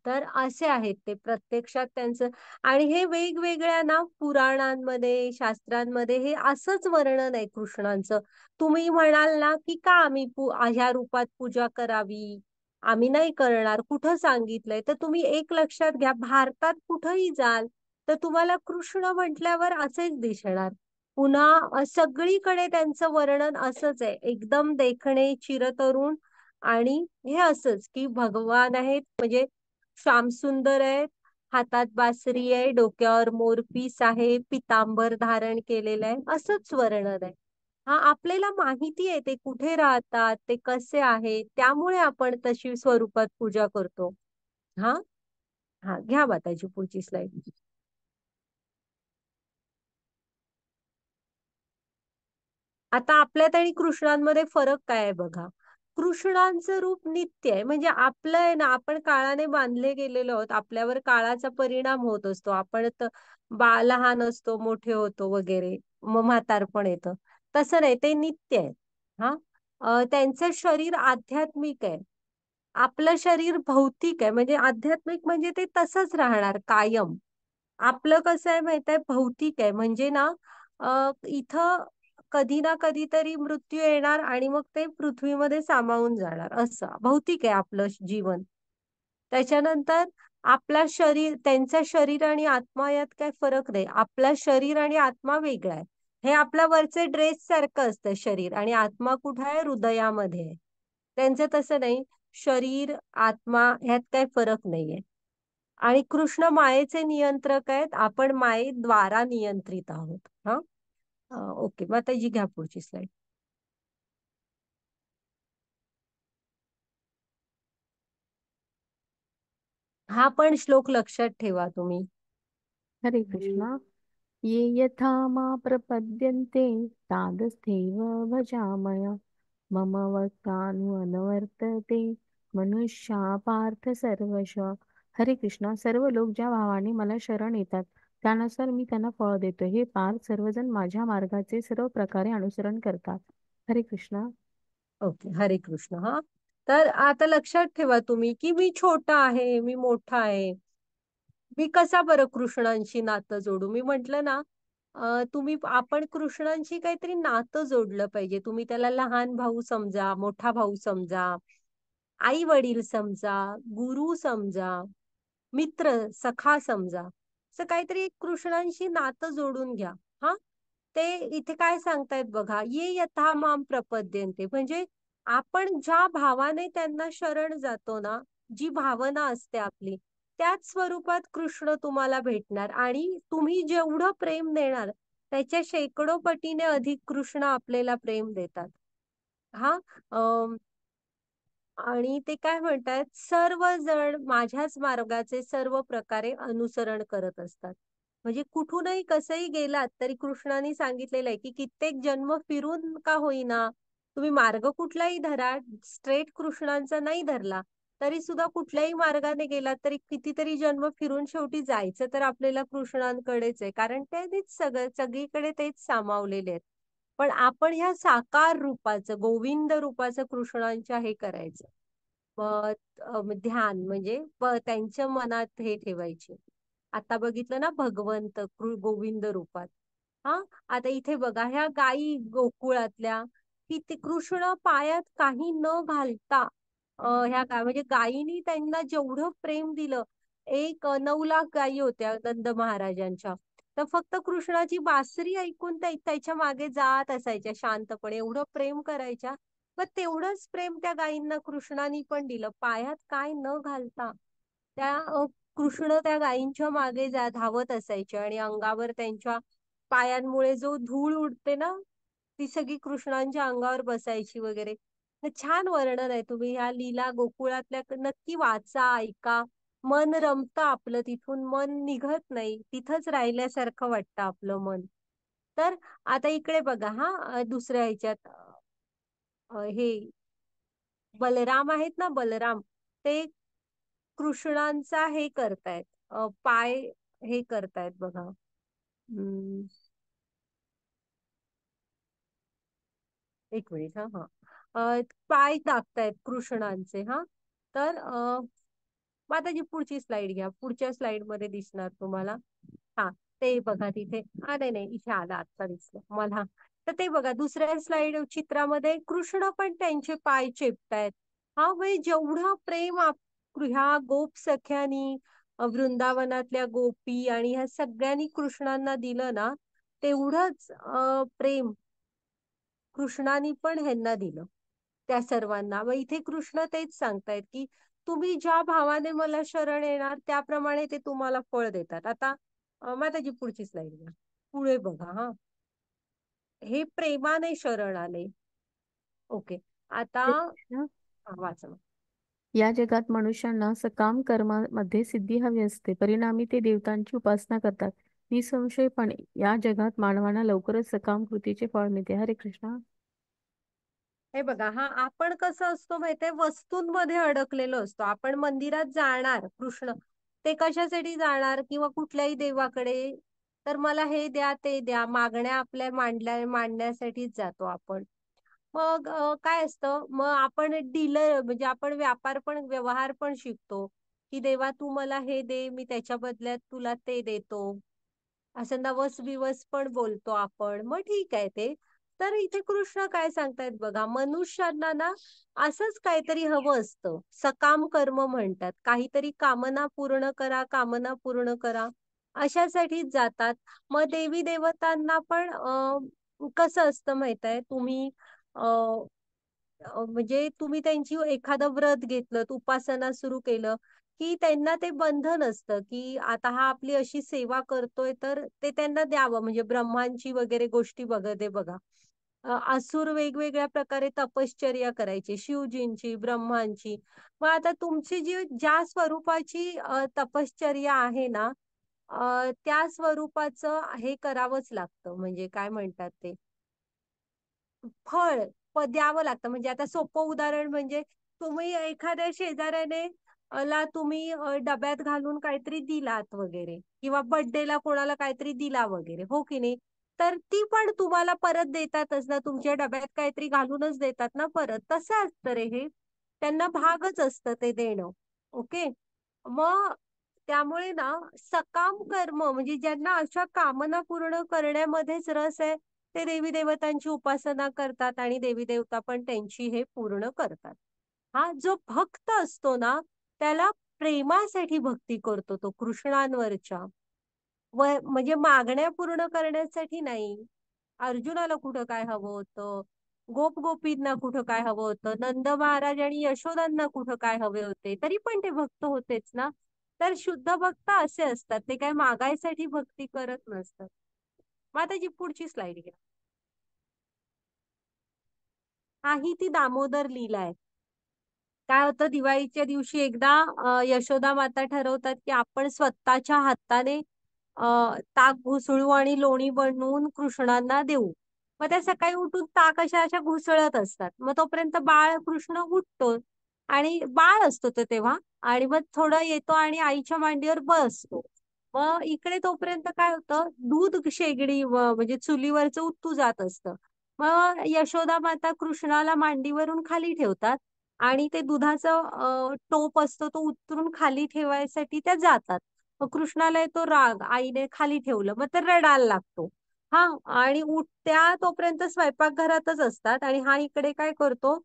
तर असे आहेत ते प्रत्यक्षात त्यांचं. आणि हे वेगवेगळ्या ना पुराणांमध्ये, शास्त्रांमध्ये हे असंच वर्णन आहे कृष्णांचं. तुम्ही म्हणाल ना की का आम्ही ह्या रूपात पूजा करावी, आम्ही नाही करणार, कुठं सांगितलंय, तर तुम्ही एक लक्षात घ्या, भारतात कुठंही जाल तर तुम्हाला कृष्ण म्हटल्यावर असेच दिसणार. पुन्हा सगळीकडे त्यांचं वर्णन असंच आहे, एकदम देखणे चिरतरुण. आणि हे असंच की भगवान आहेत, म्हणजे श्याम सुंदर आहेत, हातात बासरी आहे, डोक्यावर मोरपीस आहे, पितांबर धारण केलेलं आहे, असंच वर्णन आहे. हा, आपल्याला माहिती आहे ते कुठे राहतात, ते कसे आहेत, त्यामुळे आपण तशी स्वरूपात पूजा करतो. हा, हा, घ्या माताजी पुढची स्लाइड. आता आपल्यात आणि कृष्णांमध्ये फरक काय आहे बघा. कृष्णांचं रूप नित्य आहे, म्हणजे आपलं आहे ना, आपण काळाने बांधले गेलेलो आहोत, आपल्यावर काळाचा परिणाम होत असतो. आपण लहान असतो, मोठे होतो वगैरे, मग म्हातारपण येतं. तसं नाही, ते नित्य आहे. हा, त्यांचं शरीर आध्यात्मिक आहे, आपलं शरीर भौतिक आहे. म्हणजे आध्यात्मिक म्हणजे ते तसंच राहणार कायम. आपलं कसं आहे माहित आहे, भौतिक आहे. म्हणजे ना इथं कधी ना कधीतरी मृत्यू येणार आणि मग ते पृथ्वीमध्ये सामावून जाणार, असं भौतिक आहे आपलं जीवन. त्याच्यानंतर आपला शरीर, त्यांचं शरीर आणि आत्मा यात काय फरक नाही. आपला शरीर आणि आत्मा वेगळा आहे. हे आपल्या वरचे ड्रेस सारखं असतं शरीर, आणि आत्मा कुठे आहे, हृदयामध्ये आहे. त्यांचं तसं नाही, शरीर आत्मा ह्यात काही फरक नाहीये. आणि कृष्ण मायेचे नियंत्रक आहेत, आपण मायेद्वारा नियंत्रित आहोत. हा, ओके, मग आता जी घ्या पुढची स्लाइड. हा पण श्लोक लक्षात ठेवा तुम्ही. हरे कृष्णा. ये यथा मा प्रपद्यन्ते तादस्थैव भजामय मम वक्तानुअनवर्तते मनुष्या पार्थ सर्वशः. हरे कृष्णा. सर्व लोक ज्या भावाने मला शरण येतात त्यानुसार मी त्यांना फळ देतो. हे पार्थ, सर्वजण माझ्या मार्गाचे सर्व प्रकारे अनुसरण करतात. हरे कृष्णा. ओके, हरे कृष्ण. हा, तर आता लक्षात ठेवा तुम्ही की मी छोटा आहे, मी मोठा आहे. मी कसा बरं कृष्णांशी नातं जोडू? मी म्हंटल ना, आपण कृष्णांशी काहीतरी नातं जोडलं पाहिजे. तुम्ही त्याला लहान भाऊ समजा, मोठा भाऊ समजा, आई वडील समजा, गुरु समजा, मित्र सखा समजा. असं काहीतरी एक कृष्णांशी नातं जोडून घ्या. हा, ते इथे काय सांगतायत बघा, ये यथा माम प्रपद्यन्ते, म्हणजे आपण ज्या भावाने त्यांना शरण जातो ना, जी भावना असते आपली, त्याच स्वरूपात कृष्ण तुम्हाला भेटणार. आणि तुम्ही जेवढं प्रेम देणार त्याच्या शेकडो पटीने अधिक कृष्ण आपल्याला प्रेम देतात. हा, आणि ते काय म्हणतात, सर्वजण माझ्याच मार्गाचे सर्व प्रकारे अनुसरण करत असतात. म्हणजे कुठूनही कसंही गेलात तरी कृष्णाने सांगितलेलं आहे की कित्येक जन्म फिरून का होईना तुम्ही मार्ग कुठलाही धरा, स्ट्रेट कृष्णांचा नाही धरला तरी सुद्धा कुठल्याही मार्गाने गेला तरी कितीतरी जन्म फिरून शेवटी जायचं तर आपल्याला कृष्णांकडेच आहे, कारण तेच सगळीकडे तेच सामावलेले आहेत. पण आपण ह्या साकार रूपाचं, गोविंद रूपाचं कृष्णांच्या हे करायचं. ध्यान म्हणजे त्यांच्या मनात हे ठेवायचे. आता बघितलं ना भगवंत गोविंद रूपात. हा, आता इथे बघा ह्या गायी गोकुळातल्या, की ते कृष्ण पायात काही न घालता ह्या काय म्हणजे गायीनी त्यांना जेवढं प्रेम दिलं. 9 लाख गायी होत्या नंद महाराजांच्या. तर फक्त कृष्णाची बासरी ऐकून त्याच्या मागे जात असायच्या शांतपणे, एवढं प्रेम करायच्या. मग तेवढंच प्रेम त्या गायींना कृष्णानी पण दिलं, पायात काय न घालता. त्या कृष्ण त्या गायींच्या मागे धावत असायचे आणि अंगावर त्यांच्या पायांमुळे जो धूळ उडते ना, ती सगळी कृष्णांच्या अंगावर बसायची वगैरे. तर छान वर्णन आहे, तुम्ही ह्या लीला गोकुळातल्या नक्की वाचा, ऐका. मन रमतं आपलं, तिथून मन निघत नाही, तिथंच राहिल्यासारखं वाटतं आपलं मन. तर आता इकडे बघा हा, दुसऱ्या ह्याच्यात हे बलराम आहेत ना, बलराम ते कृष्णांचा हे करतायत, पाय हे करतायत बघा. एक मिनिट हा, हा. पाय दाबतायत कृष्णांचे. हा, तर माताजी पुढची स्लाइड घ्या, पुढच्या स्लाइड मध्ये दिसणार तुम्हाला. हा, ते बघा तिथे. नाही नाही, इथे आलं, आता दिसलं मला. तर ते बघा दुसऱ्या स्लाइड चित्रामध्ये कृष्ण पण त्यांचे पाय चेपतायत. हा, म्हणजे जेवढं प्रेम ह्या गोप सख्यानी, वृंदावनातल्या गोपी आणि ह्या सगळ्यांनी कृष्णांना दिलं ना, तेवढंच प्रेम कृष्णानी पण ह्यांना दिलं, त्या सर्वांना. मग इथे कृष्ण तेच सांगतायत की तुम्ही ज्या भावाने मला शरण येणार त्याप्रमाणे ते तुम्हाला फळ देतात. आता माताजी पुढची स्लाइड घ्या, पुढे बघा. हा, हे प्रेमाने शरण आले. ओके, आता हरे कृष्ण. वाचा. या जगात मनुष्यांना सकाम कर्मामध्ये सिद्धी हवी असते. परिणामी ते देवतांची उपासना करतात. निसंशयपणे या जगात मानवांना लवकरच सकाम कृतीचे फळ मिळते. हरे कृष्ण. हे बघा, हा आपण कसं असतो माहितीये, वस्तूंमध्ये अडकलेलो असतो. आपण मंदिरात जाणार, कृष्ण ते कशासाठी जाणार किंवा कुठल्याही देवाकडे, तर मला हे द्या ते द्या, मागण्या आपल्या मांडण्यासाठीच जातो आपण. मग काय असतं, मग आपण डीलर म्हणजे आपण व्यवहार पण शिकतो, की देवा तू मला हे दे, मी त्याच्या बदल्यात तुला ते देतो. असं नवस बिवस पण बोलतो आपण, मग ठीक आहे ते. तर इथे कृष्ण काय सांगतायत बघा, मनुष्यांना ना असंच काहीतरी हवं असतं. सकाम कर्म म्हणतात, काहीतरी कामना पूर्ण करा, कामना पूर्ण करा, अशासाठीच जातात. मग देवी देवतांना पण कसं असतं माहित आहे, तुम्ही म्हणजे तुम्ही त्यांची एखादं व्रत घेतलं, उपासना सुरू केलं, की त्यांना ते बंधन असतं, की आता हा आपली अशी सेवा करतोय तर ते त्यांना द्यावं. म्हणजे ब्रह्मांची वगैरे गोष्टी बघते बघा. असुर वेगवेगळ्या प्रकारे तपश्चर्या करायची, शिवजींची, ब्रह्मांची. मग आता तुमची जी ज्या स्वरूपाची तपश्चर्या आहे ना, त्या स्वरूपाचं हे करावंच लागतं. म्हणजे काय म्हणतात ते, फळ द्यावं लागतं. म्हणजे आता सोपं उदाहरण म्हणजे तुम्ही एखाद्या शेजाऱ्याने ला तुम्ही डब्यात घालून काहीतरी दिलात वगैरे, किंवा बर्थडेला कोणाला काहीतरी दिला वगैरे, हो की नाही, तर ती पण तुम्हाला परत देतातच ना, तुमच्या डब्यात काहीतरी घालूनच देतात ना परत. तसं असतं रे हे, त्यांना भागच असतं ते देणं. ओके, मग त्यामुळे ना सकाम कर्म म्हणजे ज्यांना अशा कामना पूर्ण करण्यामध्येच रस आहे, ते देवी देवतांची उपासना करतात आणि देवी देवता पण त्यांची हे पूर्ण करतात. हा, जो भक्त असतो ना, त्याला प्रेमासाठी भक्ती करतो तो कृष्णांवरच्या, म्हणजे मागण्या पूर्ण करण्यासाठी नाही. अर्जुनाला कुठं काय हवं होतं, गोपींना कुठं काय हवं होतं, नंद महाराज आणि यशोदांना कुठं काय हवे होते, तरी पण ते भक्त होतेच ना. तर शुद्ध भक्त असे असतात, ते काय मागायसाठी भक्ती करत नसतात. माताजी पुढची स्लाइड घ्या. हा, ही ती दामोदर लीला आहे. काय होतं, दिवाळीच्या दिवशी एकदा यशोदा माता ठरवतात की आपण स्वतःच्या हाताने ताक घुसळू आणि लोणी बनवून कृष्णांना देऊ. मग त्या सकाळी उठून ताक अशा अशा घुसळत असतात. मग तोपर्यंत बाळ कृष्ण उठतो आणि बाळ असतो तो तेव्हा, आणि मग थोडं येतो आणि आईच्या मांडीवर बसतो. मग इकडे तोपर्यंत काय होतं, दूध शेगडी म्हणजे चुलीवरचं उत्तू जात असतं. मग यशोदा माता कृष्णाला मांडीवरून खाली ठेवतात आणि ते दुधाचं टोप असतो तो उतरून खाली ठेवायसाठी त्या जातात. मग कृष्णाला येतो राग, आईने खाली ठेवलं, मग ते रडायला लागतो. हा, आणि त्या तोपर्यंत स्वयंपाकघरातच असतात आणि हा इकडे काय करतो,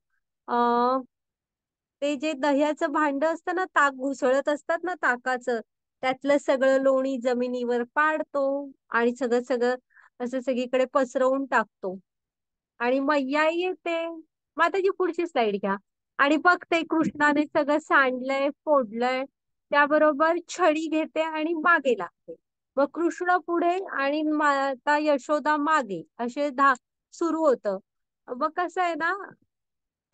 ते जे दह्याचं भांड असतं ना, ताक घुसळत असतात ना ताकाचं, त्यातलं सगळं लोणी जमिनीवर पाडतो आणि सगळं सगळं असं सगळीकडे पसरवून टाकतो. आणि मैया येते. मग आता जी पुढची स्लाइड घ्या. आणि बघते कृष्णाने सगळं सांडलंय, फोडलंय. त्याबरोबर छडी घेते आणि मागे लागते. मग कृष्ण पुढे आणि माता यशोदा मागे, असे सुरू होतं. मग कसं आहे ना,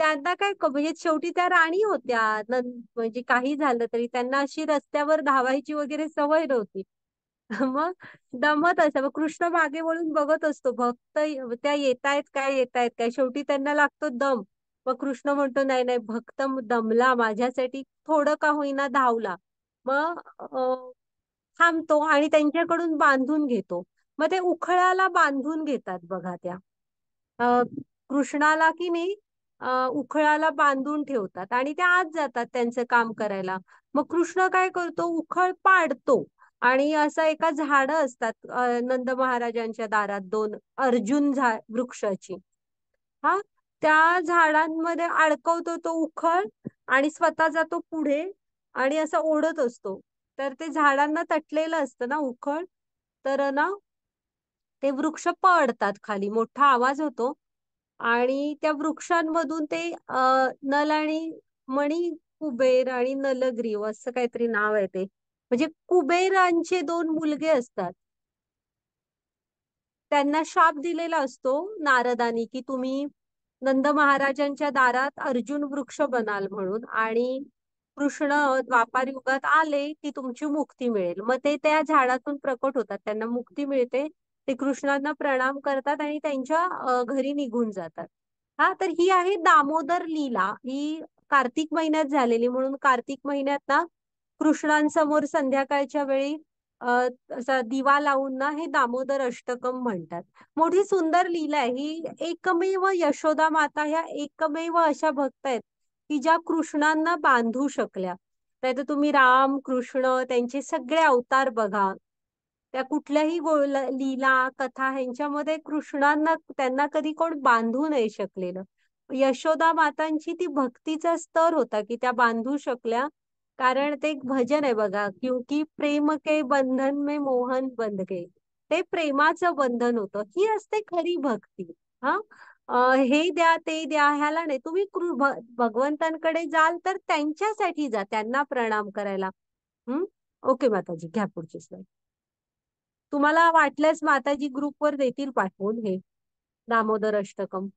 त्यांना काय म्हणजे शेवटी त्या राणी होत्या. म्हणजे काही झालं तरी त्यांना अशी रस्त्यावर धावायची वगैरे सवय नव्हती. मग दमत असं, मग कृष्ण मागे वळून बघत असतो, भक्त त्या येतायत येतायत काय, शेवटी त्यांना लागतो दम. मग कृष्ण म्हणतो, नाही नाही, भक्त दमला माझ्यासाठी, थोडं का होईना धावला. मग थांबतो आणि त्यांच्याकडून बांधून घेतो. मग ते उखळाला बांधून घेतात बघा त्या. अ, कृष्णाला की नाही उखळाला बांधून ठेवतात आणि त्या आत जातात त्यांचं काम करायला. मग कृष्ण काय करतो, उखळ पाडतो आणि असं एका झाडं असतात नंद महाराजांच्या दारात दोन, अर्जुन वृक्षाची. हा, त्या झाडांमध्ये अडकवतो तो उखळ आणि स्वतः जातो पुढे आणि असं ओढत असतो. तर ते झाडांना तटलेलं असतं ना उखळ, तर ना ते वृक्ष पडतात खाली, मोठा आवाज होतो आणि त्या वृक्षांमधून ते नल आणि मणी, कुबेर आणि नलग्रीव असं काहीतरी नाव आहे ते, म्हणजे कुबेरांचे दोन मुलगे असतात. त्यांना शाप दिलेला असतो नारदानी, की तुम्ही नंद महाराजांच्या दारात अर्जुन वृक्ष बनाल म्हणून, आणि कृष्ण द्वापार युगात आले की तुमची मुक्ती मिळेल. मग ते त्या झाडातून प्रकट होतात, त्यांना मुक्ती मिळते. ते कृष्णांना प्रणाम करतात आणि त्यांच्या घरी निघून जातात. हा, तर ही आहे दामोदर लीला. ही कार्तिक महिन्यात झालेली, म्हणून कार्तिक महिन्यात ना कृष्णांसमोर संध्याकाळच्या वेळी अ, असा दिवा लावून ना हे दामोदर अष्टकम म्हणतात. मोठी सुंदर लीला आहे ही. एकमेव यशोदा माता ह्या एकमेव अशा भक्त आहेत की ज्या कृष्णांना बांधू शकल्या. नाहीतर तुम्ही राम कृष्ण त्यांचे सगळे अवतार बघा, त्या कुठल्याही लीला कथा ह्यांच्यामध्ये कृष्णांना त्यांना कधी कोण बांधू नाही शकलेलं. यशोदा मातांची ती भक्तीचा स्तर होता की त्या बांधू शकल्या. कारण ते एक भजन आहे बघा, क्योंकि प्रेम के बंधन में मोहन बंध गए. ते प्रेमाचं बंधन होतं. ही असते खरी भक्ती. हा, हे द्या ते द्या ह्याला नाही. तुम्ही भगवंतांकडे जाल तर त्यांच्यासाठी जा, त्यांना प्रणाम करायला. हम्म. ओके माताजी, घ्या पुढची स्लाईड. तुम्हाला वाटल्यास माताजी ग्रुपवर देतील पाठवून हे दामोदर अष्टकम.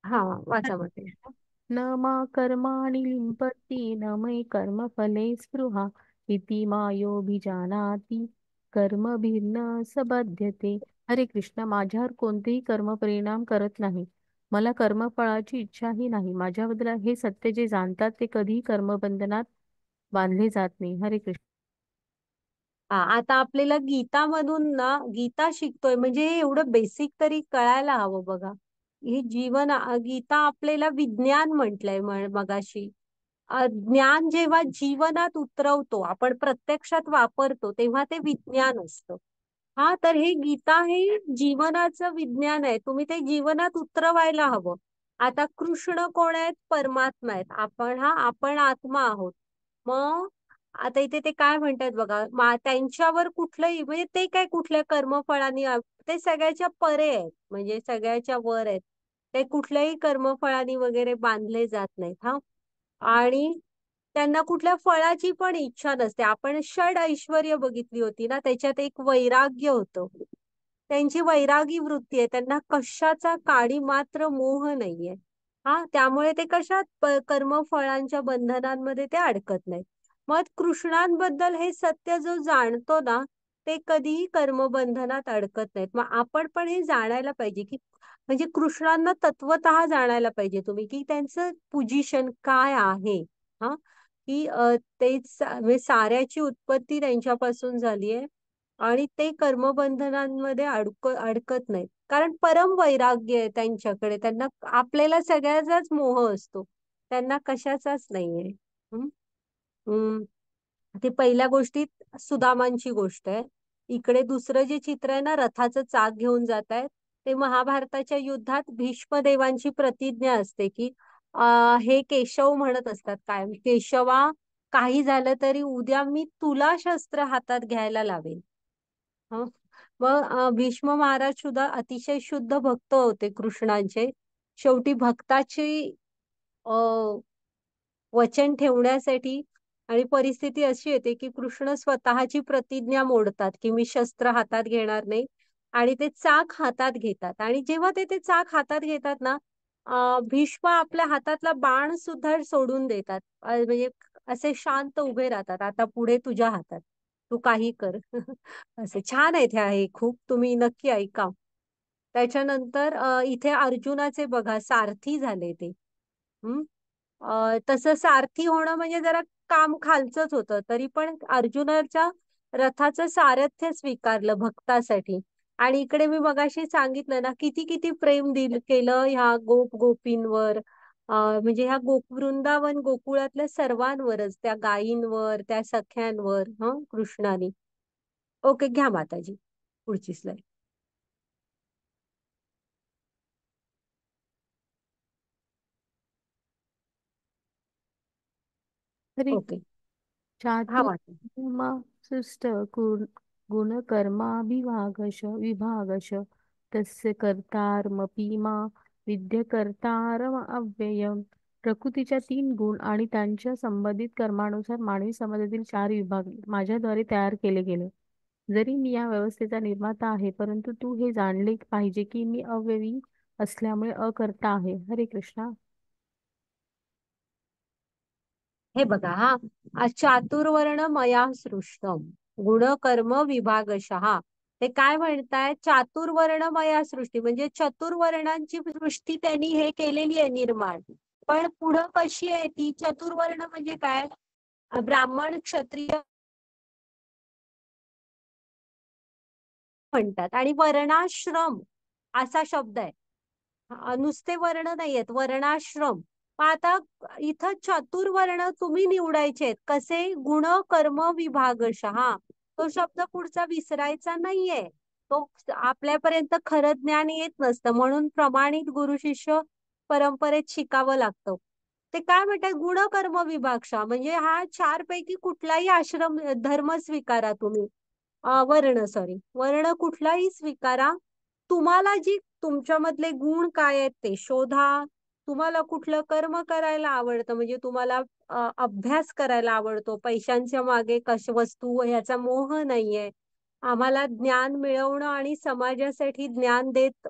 हा, वाचा माते. न मा कर्माणि लिम्पन्ति न मे कर्मफले स्पृहा इति मायोभिजानाति कर्मभिर्न सबध्यते. हरे कृष्ण, माझ्यावर कोणतेही कर्म परिणाम करत नाही. मला कर्मफळाची इच्छाही नाही. माझ्याबद्दल हे सत्य जे जाणतात ते कधीही कर्मबंधनात बांधले जात नाही. हरे कृष्ण. हा, आता आपल्याला गीतामधून ना गीता शिकतोय म्हणजे हे एवढं बेसिक तरी कळायला हवं बघा. हे जीवन गीता आपल्याला विज्ञान म्हटलंय मगाशी. ज्ञान जेव्हा जीवनात उतरवतो आपण, प्रत्यक्षात वापरतो, तेव्हा ते विज्ञान असतं. हा, तर हे गीता हे जीवनाचं विज्ञान आहे. तुम्ही ते जीवनात उतरवायला हवं. आता कृष्ण कोण आहेत? परमात्मा आहेत. आपण आत्मा आहोत. मग आता इथे ते काय म्हणतात बघा, त्यांच्यावर कुठलंही म्हणजे ते काय कुठल्या कर्मफळांनी ते सगळ्याच्या परे आहेत, म्हणजे सगळ्याच्या वर आहेत. ते कुठल्याही कर्मफळांनी वगैरे बांधले जात नाहीत. हा, आणि त्यांना कुठल्या फळाची पण इच्छा नसते. आपण षड ऐश्वर्य बघितली होती ना, त्याच्यात एक वैराग्य होतं. त्यांची वैरागी वृत्ती आहे, त्यांना कशाचा काडी मात्र मोह नाहीये. हा, त्यामुळे ते कशात कर्मफळांच्या बंधनांमध्ये ते अडकत नाहीत. मग कृष्णांबद्दल हे सत्य जो जाणतो ना, ते कधीही कर्मबंधनात अडकत नाहीत. मग आपण पण हे जाणायला पाहिजे, की म्हणजे कृष्णांना तत्वतः जाणायला पाहिजे तुम्ही, की त्यांचं पोझिशन काय आहे. हा की म्हणजे साऱ्याची उत्पत्ती त्यांच्यापासून झाली आहे आणि ते कर्मबंधनांमध्ये अडकत नाहीत. कारण परम वैराग्य आहे त्यांच्याकडे. त्यांना आपल्याला सगळ्याचाच मोह असतो, त्यांना कशाचाच नाहीये. हम्म हम्म. ते पहिल्या गोष्टीत सुदामांची गोष्ट आहे. इकडे दुसरं जे चित्र आहे ना, रथाचं चाक घेऊन जात आहेत, ते महाभारताच्या युद्धात भीष्मदेवांची प्रतिज्ञा असते, की हे केशव म्हणत असतात काय, केशवा, काही झालं तरी उद्या मी तुला शस्त्र हातात घ्यायला लावेन. हं. मग भीष्म महाराज सुद्धा अतिशय शुद्ध भक्त होते कृष्णांचे. शेवटी भक्ताची अ वचन ठेवण्यासाठी आणि परिस्थिती अशी येते की कृष्ण स्वतःची प्रतिज्ञा मोडतात, की मी शस्त्र हातात घेणार नाही, आणि ते चाक हातात घेतात. आणि जेव्हा ते चाक हातात घेतात ना, भीष्म आपल्या हातातला बाण सुद्धा सोडून देतात. म्हणजे असे शांत उभे राहतात, आता पुढे तुझ्या हातात, तू काही कर. असे छान आहेत ह्या, हे खूप तुम्ही नक्की ऐका. त्याच्यानंतर इथे अर्जुनाचे बघा सारथी झाले ते. हम्म तसं सारथी होणं म्हणजे जरा काम खालचंच होतं, तरी पण अर्जुनाच्या रथाचं सारथ्य स्वीकारलं भक्तासाठी. आणि इकडे मी मगाशी सांगितलं ना, किती किती प्रेम केलं ह्या गोपींवर. म्हणजे ह्या वृंदावन गोकुळातल्या सर्वांवरच, त्या गायींवर, त्या सख्यांवर कृष्णाने. ओके, घ्या माताजी पुढची स्लाइड. तरी ओके, हा माता. चातुर्मा सुष्ट गुणकर्माभिभागश विभागश तस्य कर्तारमपि मा विद्यकर्तारम अव्ययम. प्रकृतीच्या 3 गुण आणि त्यांच्या संबंधित कर्मानुसार मानवी समाजातील 4 विभाग माझ्याद्वारे तयार केले गेले. जरी मी या व्यवस्थेचा निर्माता आहे, परंतु तू हे जाणले पाहिजे की मी अव्ययी असल्यामुळे अकर्ता आहे. हरे कृष्णा. हे बघा हा, चातुर्वर्ण मया सृष्टम गुणकर्म विभागशः. ते काय म्हणताय, चातुर्वर्ण मया सृष्टी म्हणजे चतुर्वर्णांची सृष्टी त्यांनी हे केलेली आहे निर्माण. पण पुढं कशी आहे ती चतुर्वर्ण म्हणजे काय, ब्राह्मण क्षत्रिय म्हणतात, आणि वर्णाश्रम असा शब्द आहे. नुसते वर्ण नाहीयेत, वर्णाश्रम. मग आता इथं चतुर्वर्ण तुम्ही निवडायचे आहेत, कसे, गुण कर्म विभागशः. तो शब्द पुढचा विसरायचा नाहीये. तो आपल्यापर्यंत खरं ज्ञान येत नसतं, म्हणून प्रमाणित गुरु शिष्य परंपरेत शिकावं लागतं. ते काय म्हणतात, गुणकर्म विभागशः म्हणजे हा 4 पैकी कुठलाही आश्रम धर्म स्वीकारा तुम्ही. वर्ण कुठलाही स्वीकारा. तुम्हाला जी तुमच्यामधले गुण काय आहेत ते शोधा. तुम्हाला कुठलं कर्म करायला आवडतं, म्हणजे तुम्हाला अभ्यास करायला आवडतो, पैशांच्या मागे वस्तू ह्याचा मोह नाहीये, आम्हाला ज्ञान मिळवणं आणि समाजासाठी ज्ञान देत,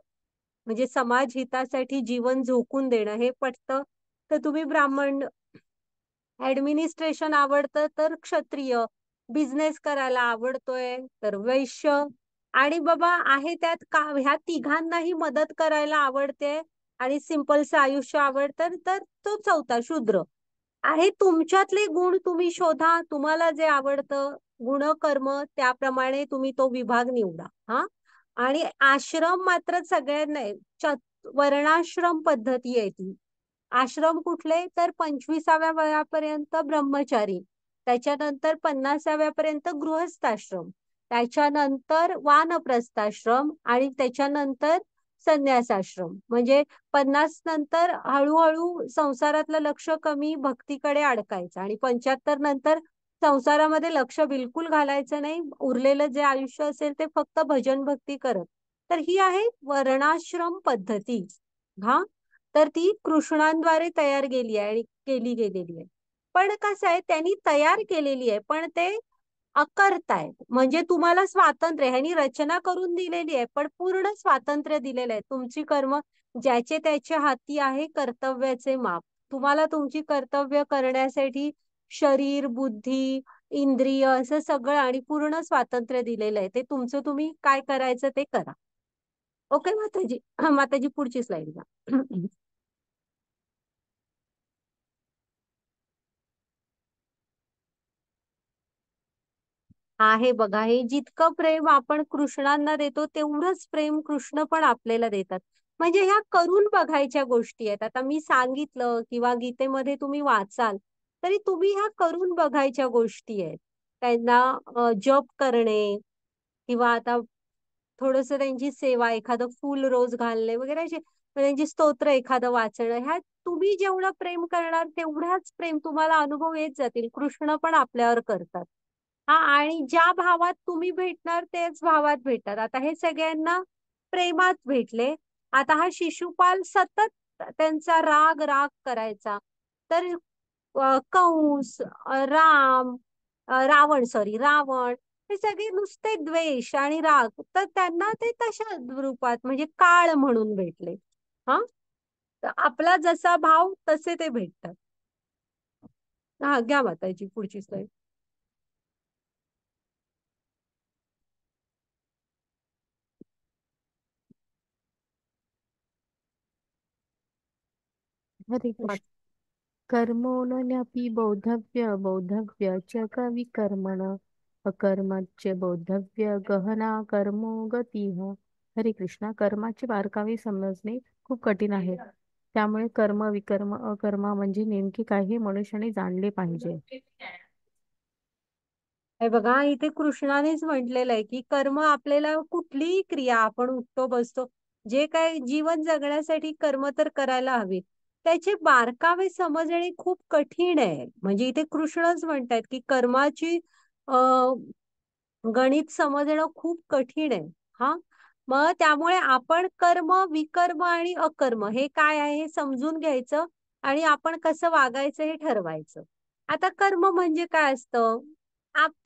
म्हणजे समाज हितासाठी जीवन झोकून देणं हे पटतं, तर तुम्ही ब्राह्मण. ऍडमिनिस्ट्रेशन आवडतं तर क्षत्रिय. बिझनेस करायला आवडतोय तर वैश्य. आणि बाबा आहे त्यात का, ह्या तिघांनाही मदत करायला आवडते आणि सिंपलचं आयुष्य आवडतं तर तो चौथा शूद्र. आहे तुमच्यातले गुण तुम्ही शोधा, तुम्हाला जे आवडतं गुण कर्म त्याप्रमाणे तुम्ही तो विभाग निवडा. हा आणि आश्रम मात्र सगळ्यांना आहे. वर्णाश्रम पद्धती आहे ती. आश्रम कुठले तर 25व्या वयापर्यंत ब्रह्मचारी, त्याच्यानंतर 50व्यापर्यंत गृहस्थाश्रम, त्याच्यानंतर वानप्रस्थाश्रम, आणि त्याच्यानंतर संन्यासाश्रम. म्हणजे 50 नंतर हळूहळू संसारातलं लक्ष कमी भक्तीकडे अडकायचं, आणि 75 नंतर संसारामध्ये लक्ष बिलकुल घालायचं नाही, उरलेलं जे आयुष्य असेल ते फक्त भजन भक्ती करत. तर ही आहे वर्णाश्रम पद्धती. हा तर ती कृष्णांद्वारे तयार गेली आहे आणि केली गेलेली आहे. पण कसं आहे, त्यांनी तयार केलेली आहे पण ते अकर्तायत. म्हणजे तुम्हाला स्वातंत्र्य, ह्यांनी रचना करून दिलेली आहे पण पूर्ण स्वातंत्र्य दिलेलं आहे. तुमची कर्म ज्याचे त्याच्या हाती आहे कर्तव्याचे माप. तुम्हाला तुमची कर्तव्य करण्यासाठी शरीर, बुद्धी, इंद्रिय असं सगळं आणि पूर्ण स्वातंत्र्य दिलेलं आहे. ते तुमचं तुम्ही काय करायचं ते करा. ओके माताजी. माताजी पुढची स्लाइड घ्या. आहे बघा, हे जितकं प्रेम आपण कृष्णांना देतो तेवढंच प्रेम कृष्ण पण आपल्याला देतात. म्हणजे ह्या करून बघायच्या गोष्टी आहेत. आता मी सांगितलं किंवा गीतेमध्ये तुम्ही वाचाल तरी तुम्ही ह्या करून बघायच्या गोष्टी आहेत. त्यांना जप करणे किंवा आता थोडस त्यांची सेवा, एखादं फूल रोज घालणे वगैरे असे त्यांची स्तोत्र एखादं वाचणं, ह्या तुम्ही जेवढं प्रेम करणार तेवढाच प्रेम तुम्हाला अनुभव येत जातील. कृष्ण पण आपल्यावर करतात. हा, आणि ज्या भावात तुम्ही भेटणार तेच भावात भेटतात. आता हे सगळ्यांना प्रेमात भेटले. आता हा शिशुपाल सतत त्यांचा राग राग करायचा. तर कंस, राम, रावण, सॉरी रावण, हे सगळे नुसते द्वेष आणि राग. तर त्यांना ते तशा रूपात म्हणजे काळ म्हणून भेटले. हा, तर आपला जसा भाव तसे ते भेटतात. हा, घ्या माताजी पुढची स्लाईड. हरे कृष्ण. कर्मोऽनन्यपि बोद्धव्य बोद्धव्य च कविकर्मण अकर्मच्च बोद्धव्य गहना कर्मो गतिः. हरे कृष्णा. कर्माचे बारकावे समजणे खूप कठीण आहे. त्यामुळे कर्म, विकर्म, अकर्म म्हणजे नेमके काय हे मनुष्याने जाणले पाहिजे. हे बघा, इथे कृष्णानेच म्हटलेलं आहे की कर्म आपल्याला कुठलीही क्रिया, आपण उठतो बसतो, जे काय जीवन जगण्यासाठी कर्म तर करायला हवे. त्याचे बारकावे समजणे खूप कठीण आहे. म्हणजे इथे कृष्णच म्हणतायत की कर्माची गणित समजणं खूप कठीण आहे. हा, मग त्यामुळे आपण कर्म, विकर्म आणि अकर्म हे काय आहे हे समजून घ्यायचं आणि आपण कसं वागायचं हे ठरवायचं. आता कर्म म्हणजे काय असतं?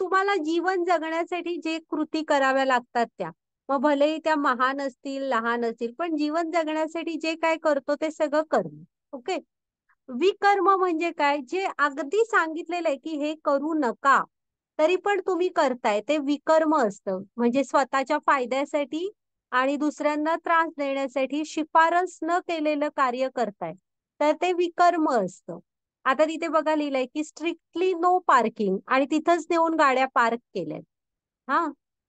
तुम्हाला जीवन जगण्यासाठी जे कृती कराव्या लागतात त्या, मग भलेही त्या महान असतील, लहान असतील, पण जीवन जगण्यासाठी जे काय करतो ते सगळं कर्म. ओके. विकर्म म्हणजे काय? जे अगदी सांगितलेलं आहे की हे करू नका, तरी पण तुम्ही करताय, ते विकर्म असतं. म्हणजे स्वतःच्या फायद्यासाठी आणि दुसऱ्यांना त्रास देण्यासाठी शिफारस न केलेलं कार्य करताय, तर ते विकर्म असतं. आता तिथे बघा लिहिलंय की स्ट्रिक्टली नो पार्किंग, आणि तिथंच नेऊन गाड्या पार्क केल्यात. हा,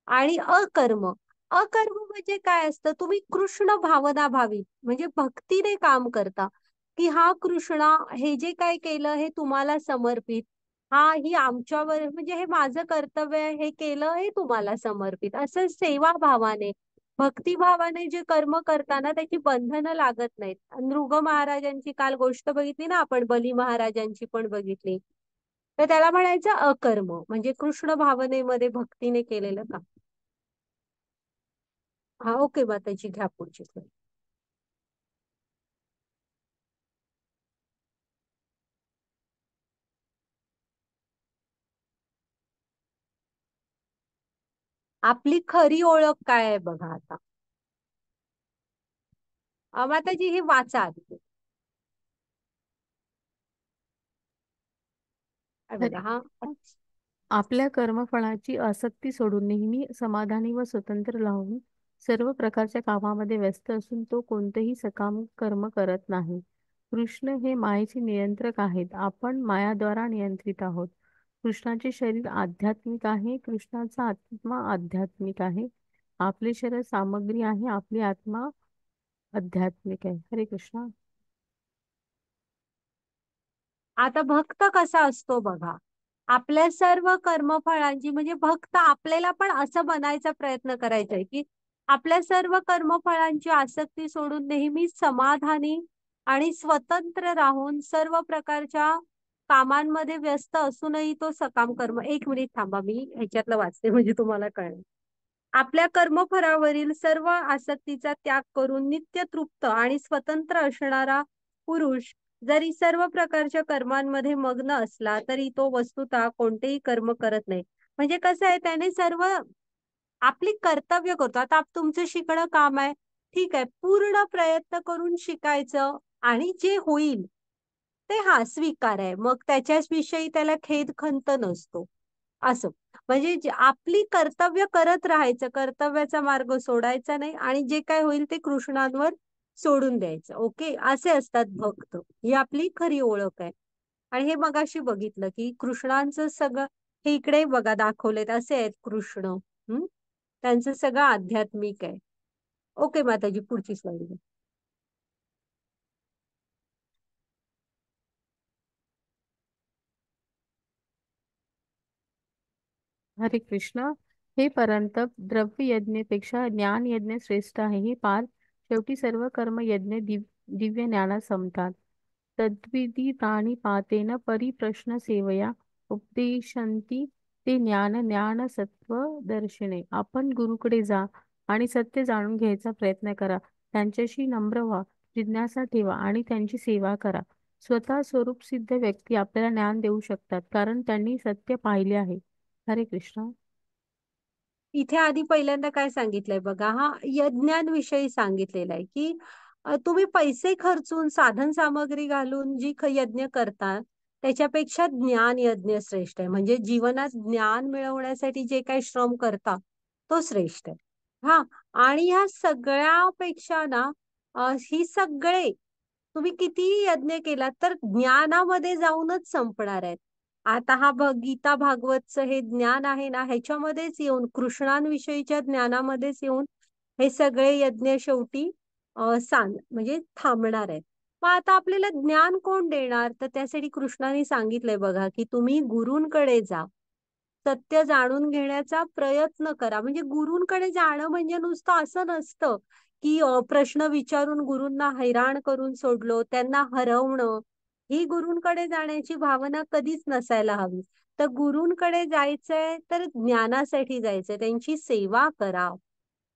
आणि अकर्म. अकर्म म्हणजे काय असतं? तुम्ही कृष्ण भावना भावी म्हणजे भक्तीने काम करता, की हा कृष्णा, हे जे काय केलं हे तुम्हाला समर्पित. हा, ही आमच्यावर म्हणजे हे माझं कर्तव्य आहे, हे केलं हे तुम्हाला समर्पित, असं सेवा भावाने, भक्तिभावाने जे कर्म करताना त्याची बंधनं लागत नाहीत. नृग महाराजांची काल गोष्ट बघितली ना आपण, बली महाराजांची पण बघितली. तर त्याला म्हणायचं अकर्म, म्हणजे कृष्ण भावनेमध्ये भक्तीने केलेलं काम. हा, ओके माताजी, घ्या पुढची slide. आपली खरी ओळख काय आहे बघा आता. माताजी हे वाचा आधी. बघा हा. आपल्या कर्मफळाची आसक्ती सोडून नेहमी समाधानी व स्वतंत्र राहून सर्व प्रकारच्या कामामध्ये व्यस्त असून तो कोणतेही सकाम कर्म करत नाही. कृष्ण हे मायेचे नियंत्रक आहेत. आपण मायाद्वारा नियंत्रित आहोत. कृष्णाचे शरीर आध्यात्मिक आहे. कृष्णाचा आत्मा आध्यात्मिक आहे. आपले शरीर सामग्री आहे. आपली आत्मा आध्यात्मिक आहे. हरे कृष्णा. आता भक्त कसा असतो बघा. आपल्या सर्व कर्मफळांची म्हणजे भक्त आपल्याला पण असं बनायचा प्रयत्न करायचा आहे की आपल्या सर्व कर्मफळांची आसक्ती सोडून नेहमी समाधानी आणि स्वतंत्र राहून सर्व प्रकारच्या कामांमध्ये व्यस्त असूनही तो सकाम कर्म. एक मिनिट थांबा, मी ह्याच्यातलं वाचते म्हणजे तुम्हाला कळेल. आपल्या कर्मफळावरील सर्व आसक्तीचा त्याग करून नित्य तृप्त आणि स्वतंत्र असणारा पुरुष जरी सर्व प्रकारच्या कर्मांमध्ये मग्न असला तरी तो वस्तुतः कोणतेही कर्म करत नाही. म्हणजे कसं आहे, त्याने सर्व आपली कर्तव्य करतो. आता तुमचं शिकणं काम आहे, ठीक आहे, पूर्ण प्रयत्न करून शिकायचं आणि जे होईल ते हा स्वीकार आहे, मग त्याच्याच विषयी त्याला खेद खंत नसतो. असं म्हणजे आपली कर्तव्य करत राहायचं, कर्तव्याचा मार्ग सोडायचा नाही आणि जे काय होईल ते कृष्णांवर सोडून द्यायचं. ओके, असे असतात भक्त. ही आपली खरी ओळख आहे. आणि हे मगाशी बघितलं की कृष्णांचं सगळं हे इकडे बघा दाखवलेत, असे आहेत कृष्ण. त्यांचं सगळं आध्यात्मिक आहे. ओके माताजी, पुढची स्लाईड. हरे कृष्ण. हे परंतप द्रव्य यज्ञेपेक्षा ज्ञान यज्ञ श्रेष्ठ आहे. हे पार शेवटी सर्व कर्म यज्ञ दिव्य ज्ञानात संपतात. तद्विधी प्राणिपातेन परिप्रश्न सेवया उपदिशन्ति ते ज्ञान ज्ञान सत्व दर्शने. आपण गुरुकडे जा आणि सत्य जाणून घ्यायचा प्रयत्न करा. त्यांच्याशी नम्र व्हा, जिज्ञासा ठेवा आणि त्यांची सेवा करा. स्वतः स्वरूप सिद्ध व्यक्ती आपल्याला ज्ञान देऊ शकतात, कारण त्यांनी सत्य पाहिले आहे. हरे कृष्ण. इथे आधी पहिल्यांदा काय सांगितलंय बघा, हा यज्ञांविषयी सांगितलेलं आहे की तुम्ही पैसे खर्चून साधन सामग्री घालून जी यज्ञ करता त्याच्यापेक्षा ज्ञान यज्ञ श्रेष्ठ आहे. म्हणजे जीवनात ज्ञान मिळवण्यासाठी जे काही श्रम करता तो श्रेष्ठ आहे. हा, आणि ह्या सगळ्यापेक्षा ना ही सगळे तुम्ही कितीही यज्ञ केला तर ज्ञानामध्ये जाऊनच संपणार आहेत. आता हा गीता भागवतचं हे ज्ञान आहे ना, ह्याच्यामध्येच येऊन कृष्णांविषयीच्या ज्ञानामध्येच येऊन हे सगळे यज्ञ शेवटी म्हणजे थांबणार आहेत. मग आता आपल्याला ज्ञान कोण देणार? तर त्यासाठी कृष्णाने सांगितलंय बघा की तुम्ही गुरूंकडे जा, सत्य जाणून घेण्याचा प्रयत्न करा. म्हणजे गुरूंकडे जाणं म्हणजे नुसतं असं नसतं की प्रश्न विचारून गुरूंना हैराण करून सोडलो, त्यांना हरवणं. ही गुरूंकडे जाण्याची भावना कधीच नसायला हवी. तर गुरूंकडे जायचंय तर ज्ञानासाठी जायचंय, त्यांची सेवा करा.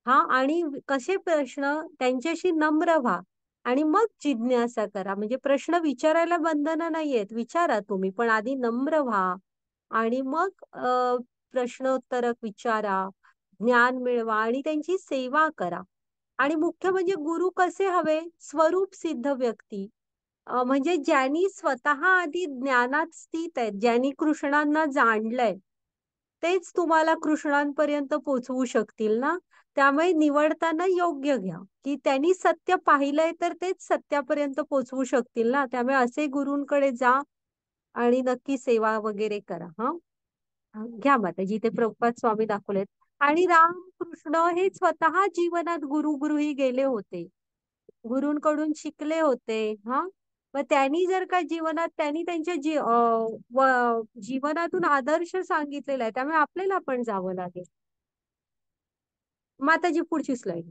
हा, आणि कसे प्रश्न त्यांच्याशी नम्र व्हा आणि मग जिज्ञासा करा. म्हणजे प्रश्न विचारायला बंधनं नाहीयेत, विचारा तुम्ही, पण आधी नम्र व्हा आणि मग प्रश्नोत्तर विचारा, ज्ञान मिळवा आणि त्यांची सेवा करा. आणि मुख्य म्हणजे गुरु कसे हवे? स्वरूप सिद्ध व्यक्ती. म्हणजे ज्यांनी स्वतः आधी ज्ञानात स्थित आहेत, ज्यांनी कृष्णांना जाणलंय, तेच तुम्हाला कृष्णांपर्यंत पोहोचवू शकतील ना. त्यामुळे निवडताना योग्य घ्या की त्यांनी सत्य पाहिलंय तर तेच सत्यापर्यंत पोहोचवू शकतील ना. त्यामुळे असे गुरूंकडे जा आणि नक्की सेवा वगैरे करा. हा, घ्या माताजी, ते प्रभुपाद स्वामी दाखवलेत. आणि रामकृष्ण हे स्वतः जीवनात गुरुही गेले होते, गुरूंकडून शिकले होते. हा, मग त्यांनी जर का जीवनात त्यांनी त्यांच्या जीवनातून आदर्श सांगितलेला आहे, त्यामुळे आपल्याला पण जावं लागेल. माताजी, पुढची स्लाइड.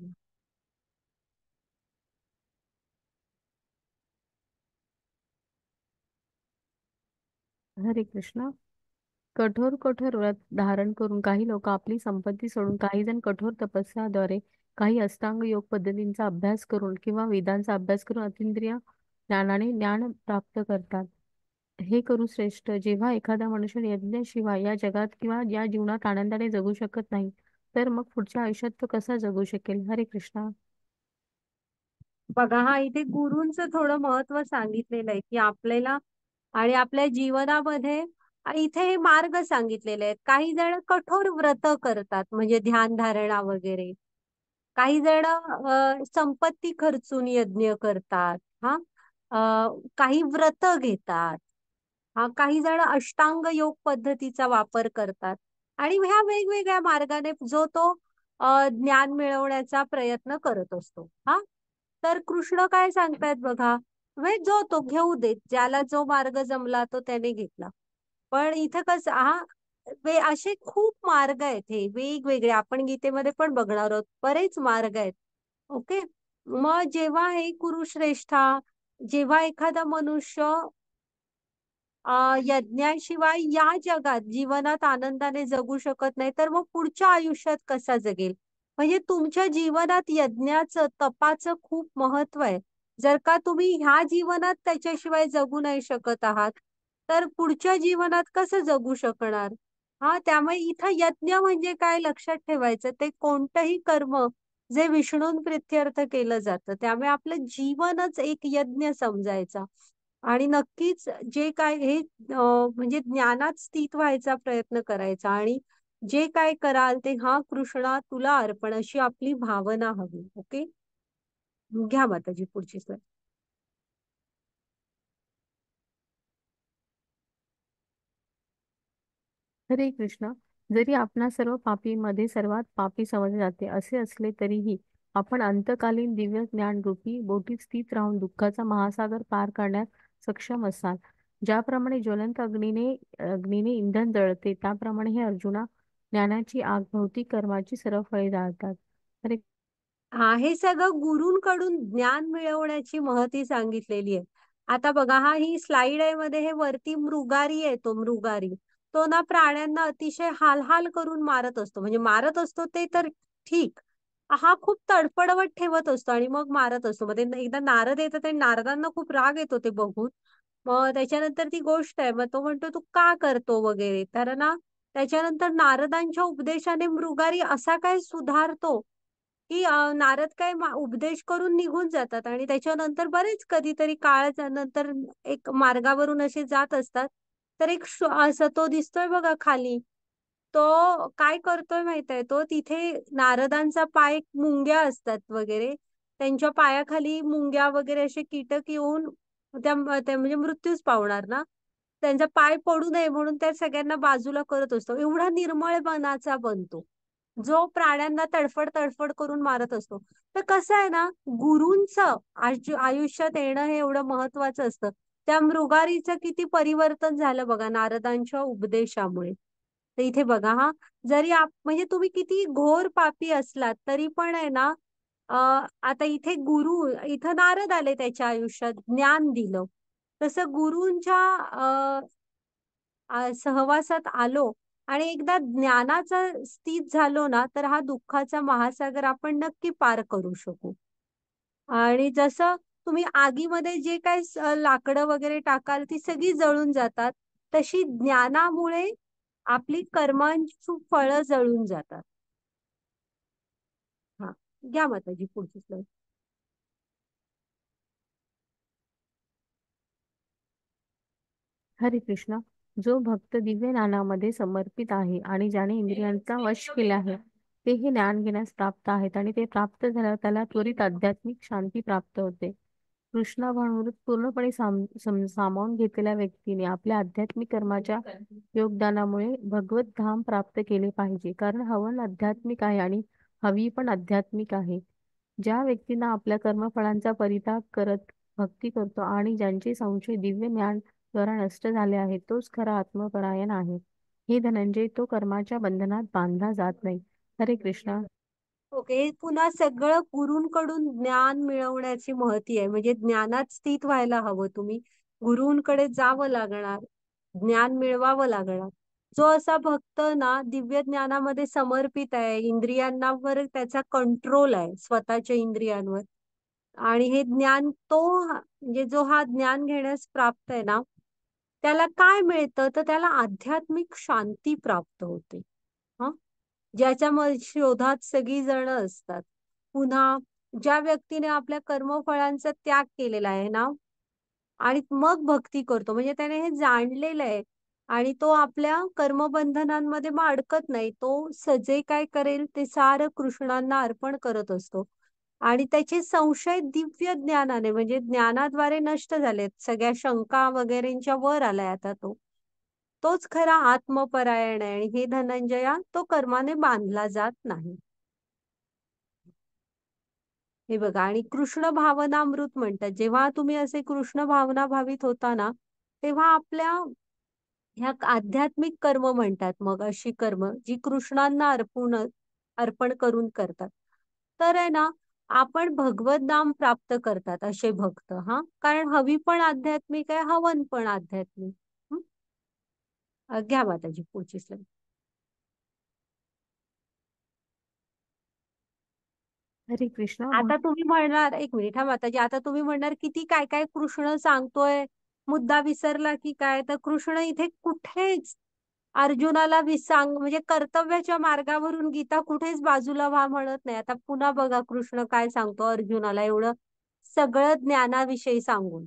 हरे कृष्ण. कठोर कठोर व्रत धारण करून काही लोक आपली संपत्ती सोडून, काही जण कठोर तपस्याद्वारे, काही अष्टांग योग पद्धतींचा अभ्यास करून किंवा वेदांचा अभ्यास करून अतींद्रिय ज्ञानाने ज्ञान प्राप्त करतात. हे करू श्रेष्ठ. जेव्हा एखादा मनुष्य यज्ञाशिवाय या जगात किंवा या जीवनात आनंदाने जगू शकत नाही, तर मग पुढच्या आयुष्यात तो कसा जगू शकेल? हरे कृष्णा. बघा, हा इथे गुरूंचं थोडं महत्व सांगितलेलं आहे की आपल्याला आणि आपल्या जीवनामध्ये इथे हे मार्ग सांगितलेले आहेत. काही जण कठोर व्रत करतात, म्हणजे ध्यान धारणा वगैरे. काही जण संपत्ती खर्चून यज्ञ करतात. हा, काही व्रत घेतात. हा, काही जण अष्टांग योग पद्धतीचा वापर करतात आणि ह्या वेगवेगळ्या मार्गाने जो तो ज्ञान मिळवण्याचा प्रयत्न करत असतो. हा, तर कृष्ण काय सांगतायत बघा, जो तो घेऊ देत, ज्याला जो मार्ग जमला तो त्याने घेतला. पण इथं कसं असे खूप मार्ग आहेत, हे वेगवेगळे आपण गीतेमध्ये पण बघणार आहोत, बरेच मार्ग आहेत. ओके, मग जेव्हा हे कुरुश्रेष्ठा, जेव्हा एखादा मनुष्य यज्ञाशिवाय या जगात जीवनात आनंदाने जगू शकत नाही, तर मग पुढच्या आयुष्यात कसा जगेल? म्हणजे तुमच्या जीवनात यज्ञाचं, तपाचं खूप महत्व आहे. जर का तुम्ही ह्या जीवनात त्याच्याशिवाय जगू नाही शकत आहात, तर पुढच्या जीवनात कसं जगू शकणार? हा, त्यामुळे इथं यज्ञ म्हणजे काय लक्षात ठेवायचं, ते कोणतंही कर्म जे विष्णून प्रित्यर्थ केलं जातं. त्यामुळे आपलं जीवनच एक यज्ञ समजायचा. आणि नक्कीच जे काय हे म्हणजे ज्ञानात स्थित व्हायचा प्रयत्न करायचा आणि जे काय कराल ते हा कृष्णा तुला अर्पण अशी आपली भावना हवी. ओके. घ्या माताजी पुढची स्लाईड. हरे कृष्ण. जरी आपणा सर्व पापींमध्ये सर्वात पापी समजले जाते असे असले तरीही आपण अंतकालीन दिव्य ज्ञान रूपी बोटीत स्थित राहून दुःखाचा महासागर पार करण्यास सक्षम असाल. ज्याप्रमाणे ज्वलंत अग्नीने इंधन जळते त्याप्रमाणे हे अर्जुना ज्ञानाची आग भौतिक कर्माची सर्व फळे जाळतात. हरे हा, हे सगळं गुरूंकडून ज्ञान मिळवण्याची महती सांगितलेली आहे. आता बघा, हा ही स्लाइड आहे मध्ये हे वरती मृगारी आहे, तो मृगारी. तो ना प्राण्यांना अतिशय हाल करून मारत असतो. म्हणजे मारत असतो ते तर ठीक, हा खूप तडफडवत ठेवत असतो आणि मग मारत असतो. मग ते एकदा नारद येतात आणि नारदांना खूप राग येतो ते बघून. मग त्याच्यानंतर ती गोष्ट आहे, मग तो म्हणतो तू का करतो वगैरे. तर ना त्याच्यानंतर नारदांच्या उपदेशाने मृगारी असा काय सुधारतो की नारद काय उपदेश करून निघून जातात आणि त्याच्यानंतर बरेच कधीतरी काळाच्या नंतर एक मार्गावरून असे जात असतात. तर एक असं तो दिसतोय बघा खाली, तो काय करतोय माहितीये, तो तिथे नारदांचा पाय मुंग्या असतात वगैरे, त्यांच्या पायाखाली मुंग्या वगैरे असे कीटक येऊन त्या म्हणजे मृत्यूच पावणार ना, त्यांचा पाय पडू नये म्हणून त्या सगळ्यांना बाजूला करत असतो. एवढा निर्मळ मनाचा बनतो जो प्राण्यांना तडफड करून मारत असतो. तर कसं आहे ना, गुरूंचं आयुष्यात येणं हे एवढं महत्वाचं असतं. त्या मृगारीचं किती परिवर्तन झालं बघा नारदांच्या उपदेशामुळे. तर इथे बघा हा, जरी म्हणजे तुम्ही किती घोर पापी असलात तरी पण आहे ना, आता इथे गुरु, इथं नारद आले त्याच्या आयुष्यात ज्ञान दिलं. तसं गुरूंच्या सहवासात आलो आणि एकदा ज्ञानाचा स्थित झालो ना, तर हा दुःखाचा महासागर आपण नक्की पार करू शकू. आणि जसं तुम्ही आगीमध्ये जे काही लाकडं वगैरे टाकाल ती सगळी जळून जातात, तशी ज्ञानामुळे आपली कर्मांची फळं जळून जातात. हा, घ्या माताजी पुढची स्लाईड. हरे कृष्ण. जो भक्त दिव्य ज्ञानामध्ये समर्पित आहे आणि ज्याने इंद्रियांचा वश केला आहे ते हे ज्ञान घेण्यास प्राप्त आहेत आणि ते प्राप्त झाल्यावर त्याला त्वरित आध्यात्मिक शांती प्राप्त होते. कृष्णाभावनामृत पूर्णपणे सामावून घेतलेल्या व्यक्तीने आपल्या आध्यात्मिक कर्माच्या योगदानामुळे भगवत धाम प्राप्त केले पाहिजे. कारण हवन आध्यात्मिक आहे आणि हवी पण आध्यात्मिक आहे. ज्या व्यक्तींना आपल्या कर्मफळांचा परित्याग करत भक्ती करतो आणि ज्यांचे संशय दिव्य ज्ञान द्वारा नष्ट झाले आहे तोच खरा आत्मपरायण आहे. हे धनंजय, तो कर्माच्या बंधनात बांधला जात नाही. हरे कृष्ण. ओके, पुन्हा सगळं गुरूंकडून ज्ञान मिळवण्याची महती आहे. म्हणजे ज्ञानात स्थित व्हायला हवं तुम्ही. गुरूंकडे जावं लागणार, ज्ञान मिळवावं लागणार. जो असा भक्त ना दिव्य ज्ञानामध्ये समर्पित आहे, इंद्रियांवर त्याचा कंट्रोल आहे, स्वतःच्या इंद्रियांवर, आणि हे ज्ञान तो म्हणजे जो हा ज्ञान घेण्यास प्राप्त आहे ना, त्याला काय मिळतं, तर त्याला आध्यात्मिक शांती प्राप्त होते. हा, ज्याच्यामध्ये शोधात सगळी जण असतात. पुन्हा ज्या व्यक्तीने आपल्या कर्मफळांचा त्याग केलेला आहे ना आणि मग भक्ती करतो, म्हणजे त्याने हे जाणलेलं आहे आणि तो आपल्या कर्मबंधनांमध्ये मग अडकत नाही. तो सजे काय करेल ते सारं कृष्णांना अर्पण करत असतो आणि त्याचे संशय दिव्य ज्ञानाने म्हणजे ज्ञानाद्वारे नष्ट झालेत. सगळ्या शंका वगैरेंच्या वर आलाय आता तो. तोच खरा आत्मपरायण आहे आणि हे धनंजया तो कर्माने बांधला जात नाही. हे बघा, आणि कृष्ण भावनामृत म्हणतात. जेव्हा तुम्ही असे कृष्ण भावना भावित होता ना, तेव्हा आपल्या ह्या आध्यात्मिक कर्म म्हणतात मग अशी कर्म जी कृष्णांना अर्पण करून करतात. तर आहे ना, आपण भगवत नाम प्राप्त करतात असे भक्त. हा, कारण हवी पण आध्यात्मिक आहे, हवन पण आध्यात्मिक. हं? घ्या माताजी पुढची स्लाईड. हरे कृष्ण. आता तुम्ही म्हणणार, एक मिनिट हा माताजी, आता तुम्ही म्हणणार किती काय काय कृष्ण सांगतोय, मुद्दा विसरला की काय. तर कृष्ण इथे कुठेच अर्जुनाला विसांग म्हणजे कर्तव्याच्या मार्गावरून गीता कुठेच बाजूला व्हा म्हणत नाही. आता पुन्हा बघा कृष्ण काय सांगतो अर्जुनाला, एवढं सगळं ज्ञानाविषयी सांगून.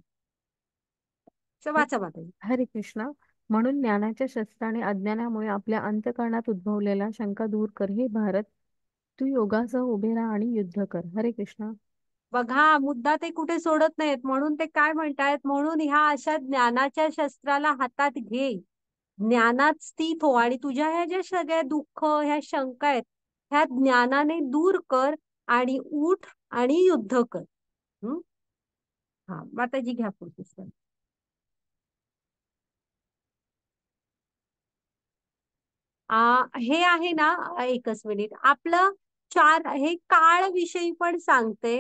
वाचा माताजी. हरे कृष्ण. म्हणून ज्ञानाच्या शस्त्राने अज्ञानामुळे आपल्या अंतःकरणात उद्भवलेला शंका दूर कर हे भारत. तू योगासह उभे राहा आणि युद्ध कर. हरे कृष्ण. बघा मुद्दा ते कुठे सोडत नाहीत, म्हणून ते काय म्हणतायत, म्हणून ह्या अशा ज्ञानाच्या शस्त्राला हातात घे, ज्ञानात स्थित हो आणि तुझ्या ह्या ज्या सगळ्या दुःख ह्या शंका आहेत ह्या ज्ञानाने दूर कर आणि उठ आणि युद्ध कर. हम्म. हा माताजी घ्या पुढची slide. हे आहे ना, एकच मिनिट आपलं चार हे काळ विषयी पण सांगते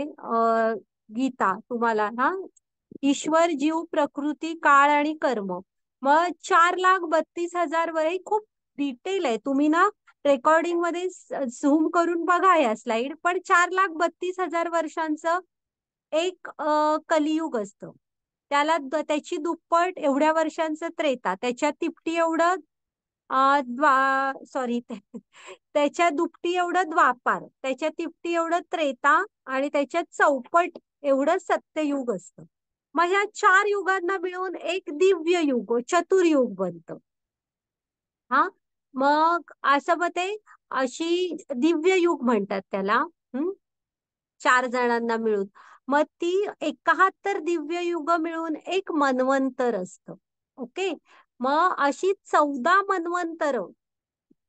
गीता तुम्हाला हा. ईश्वर जीव प्रकृती काळ आणि कर्म. मग 4,32,000 वर हे खूप डिटेल आहे, तुम्ही ना रेकॉर्डिंग मध्ये झूम करून बघा या स्लाइड. पण 4,32,000 वर्षांचं एक कलियुग असतं. त्याची दुप्पट एवढ्या वर्षांचं त्रेता, त्याच्या तिपटी एवढं सॉरी त्याच्या दुपटी एवढं द्वापार, त्याच्या तिपटी एवढं त्रेता आणि त्याच्या चौपट एवढं सत्ययुग असतं. मग ह्या 4 युगांना मिळून एक दिव्य युग चतुर्युग बनतं. हा मग असं मग ते अशी दिव्य युग म्हणतात त्याला. हम्म. 4 जणांना मिळून मग ती 71 दिव्य युग मिळून एक मन्वंतर असतं. ओके. मग अशी 14 मन्वंतर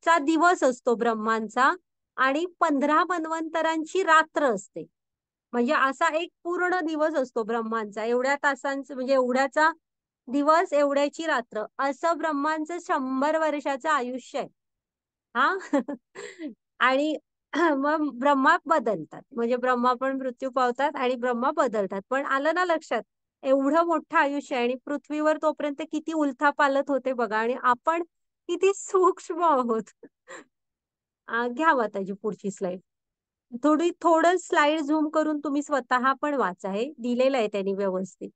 चा दिवस असतो ब्रह्मांचा आणि 15 मन्वंतरांची रात्र असते. म्हणजे असा एक पूर्ण दिवस असतो ब्रह्मांचा, एवढ्या तासांचं म्हणजे एवढ्याचा दिवस एवढ्याची रात्र, असं ब्रह्मांचं 100 वर्षाचं आयुष्य आहे. हा आणि मग ब्रह्मा बदलतात, म्हणजे ब्रह्मा पण मृत्यू पावतात आणि ब्रह्मा बदलतात. पण आलं ना लक्षात, एवढं मोठं आयुष्य आहे आणि पृथ्वीवर तोपर्यंत किती उलथापालथ होते बघा, आणि आपण किती सूक्ष्म आहोत. घ्या माताजी पुढची स्लाइड. थोडं स्लाइड झूम करून तुम्ही स्वतः पण वाचा, हे दिलेलं आहे त्यांनी व्यवस्थित.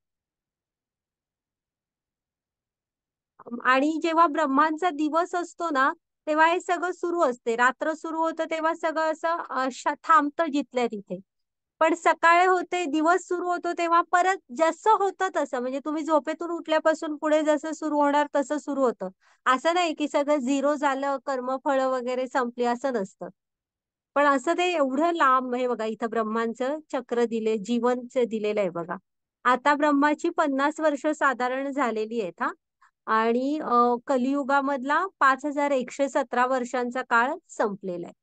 आणि जेव्हा ब्रह्मांचा दिवस असतो ना तेव्हा हे सगळं सुरू असते, रात्र सुरू होतं तेव्हा सगळं असं थांबतं जिथल्या तिथे. पण सकाळ होते, दिवस सुरू होतो तेव्हा परत जसं होतं तसं, म्हणजे तुम्ही झोपेतून उठल्यापासून पुढे जसं सुरू होणार तसं सुरू होतं. असं नाही की सगळं झिरो झालं, कर्मफळ वगैरे संपली, असं नसतं. पण असं ते एवढं लांब हे बघा, इथं ब्रह्मांचं चक्र जीवनच दिलेलं आहे बघा. आता ब्रह्माची 50 वर्ष साधारण झालेली आहेत हा. आणि कलियुगामधला 5,117 वर्षांचा काळ संपलेला आहे.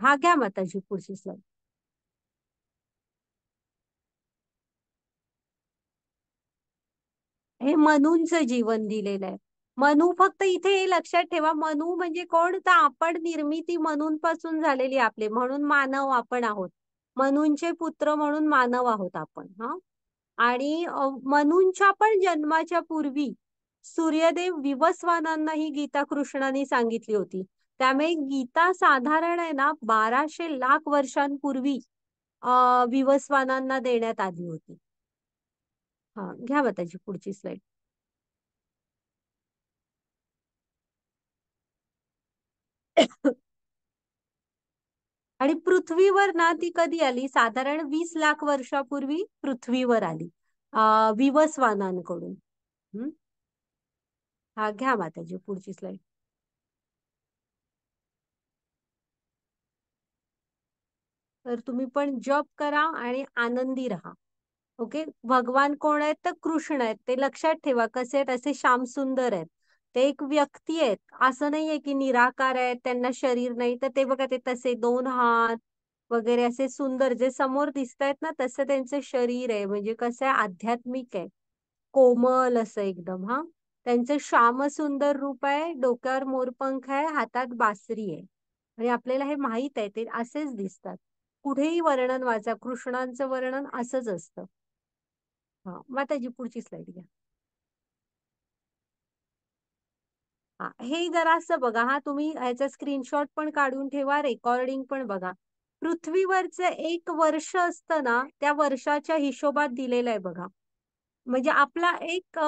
हा घ्या माताजी पुढची स्लाइड. हे मनूंचं जीवन दिलेलं आहे. मनू फक्त इथे हे लक्षात ठेवा, मनू म्हणजे कोण, तर आपण निर्मिती मनूंपासून झालेली आपले, म्हणून मानव आपण आहोत. मनूंचे पुत्र म्हणून मानव आहोत आपण हा. आणि मनूंच्या पण जन्माच्या पूर्वी सूर्यदेव विवस्वानांना ही गीता कृष्णाने सांगितली होती. त्यामुळे गीता साधारण आहे ना 1200 लाख वर्षांपूर्वी विवस्वानांना देण्यात आली होती. हा घ्या माताजी पुढची स्लाइड. आणि पृथ्वीवर ना ती कधी आली, साधारण 20 लाख वर्षापूर्वी पृथ्वीवर आली विवस्वानांकडून. हम्म. हा घ्या माताजी पुढची स्लाइड. तर तुम्ही पण जॉब करा आणि आनंदी राहा. ओके. भगवान कोण आहेत, तर कृष्ण आहेत. ते लक्षात ठेवा, कसे आहेत, असे श्याम सुंदर आहेत. ते एक व्यक्ती आहेत, असं नाहीये की निराकार आहेत, त्यांना शरीर नाही. तर ते बघा, ते तसे 2 हात वगैरे असे सुंदर जे समोर दिसत आहेत ना, तसं त्यांचं शरीर आहे. म्हणजे कसं आहे, आध्यात्मिक आहे, कोमल असं एकदम हा. त्यांचं श्याम सुंदर रूप आहे, डोक्यावर मोरपंख आहे, हातात बासरी आहे. आणि आपल्याला हे माहित आहे, ते असेच दिसतात. कुठेही वर्णन वाचा, कृष्णांचं वर्णन असंच असतं. हा माताजी पुढची स्लाइड घ्या. हा हे जरा असं बघा, हा तुम्ही ह्याचा स्क्रीनशॉट पण काढून ठेवा, रेकॉर्डिंग पण बघा. पृथ्वीवरचं 1 वर्ष असतं ना, त्या वर्षाच्या हिशोबात दिलेलं आहे बघा. म्हणजे आपला एक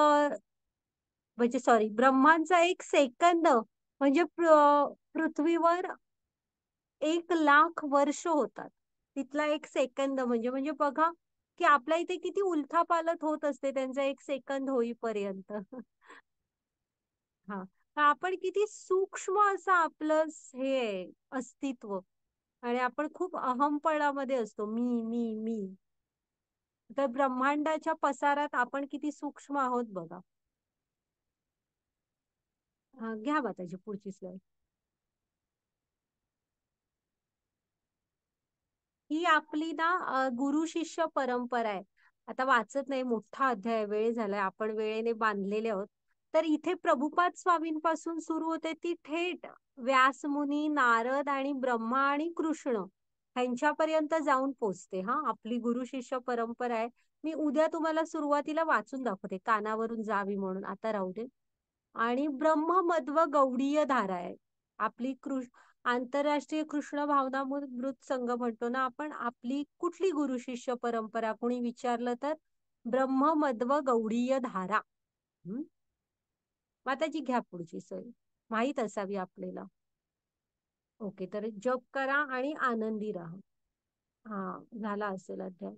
म्हणजे सॉरी, ब्रह्मांचा 1 सेकंद म्हणजे पृथ्वीवर 1 लाख वर्ष होतात. तिथला 1 सेकंद म्हणजे म्हणजे बघा, की आपल्या इथे किती उलथापालथ होत असते त्यांचा एक सेकंद होईपर्यंत. हा. तर आपण किती सूक्ष्म असं आपलं हे आहे, अस्तित्व. आणि आपण खूप अहमपणामध्ये असतो, मी. तर ब्रह्मांडाच्या पसारात आपण किती सूक्ष्म आहोत बघा. घ्या त्याची पुढची स्लाईड. ही आपली ना गुरु शिष्य परंपरा आहे. आता वाचत नाही, मोठा अध्याय, वेळ झालाय, आपण वेळेने बांधलेले आहोत. तर इथे प्रभुपाद स्वामींपासून सुरू होते ती थेट व्यासमुनी, नारद आणि ब्रह्मा आणि कृष्ण ह्यांच्यापर्यंत जाऊन पोचते. हा, आपली गुरु शिष्य परंपरा आहे. मी उद्या तुम्हाला सुरुवातीला वाचून दाखवते, कानावरून जावी म्हणून, आता राहू दे. आणि ब्रह्ममध्व गौडीय धारा आहे आपली. आंतरराष्ट्रीय कृष्ण भावनामृत संघ म्हणतो ना आपण. आपली कुठली गुरु शिष्य परंपरा कोणी विचारलं तर ब्रह्ममध्व गौडीय धारा. हम्म. माताजी घ्या पुढची सोय, माहीत असावी आपल्याला. ओके, तर जप करा आणि आनंदी राहा. हा, झाला असेल अध्याय.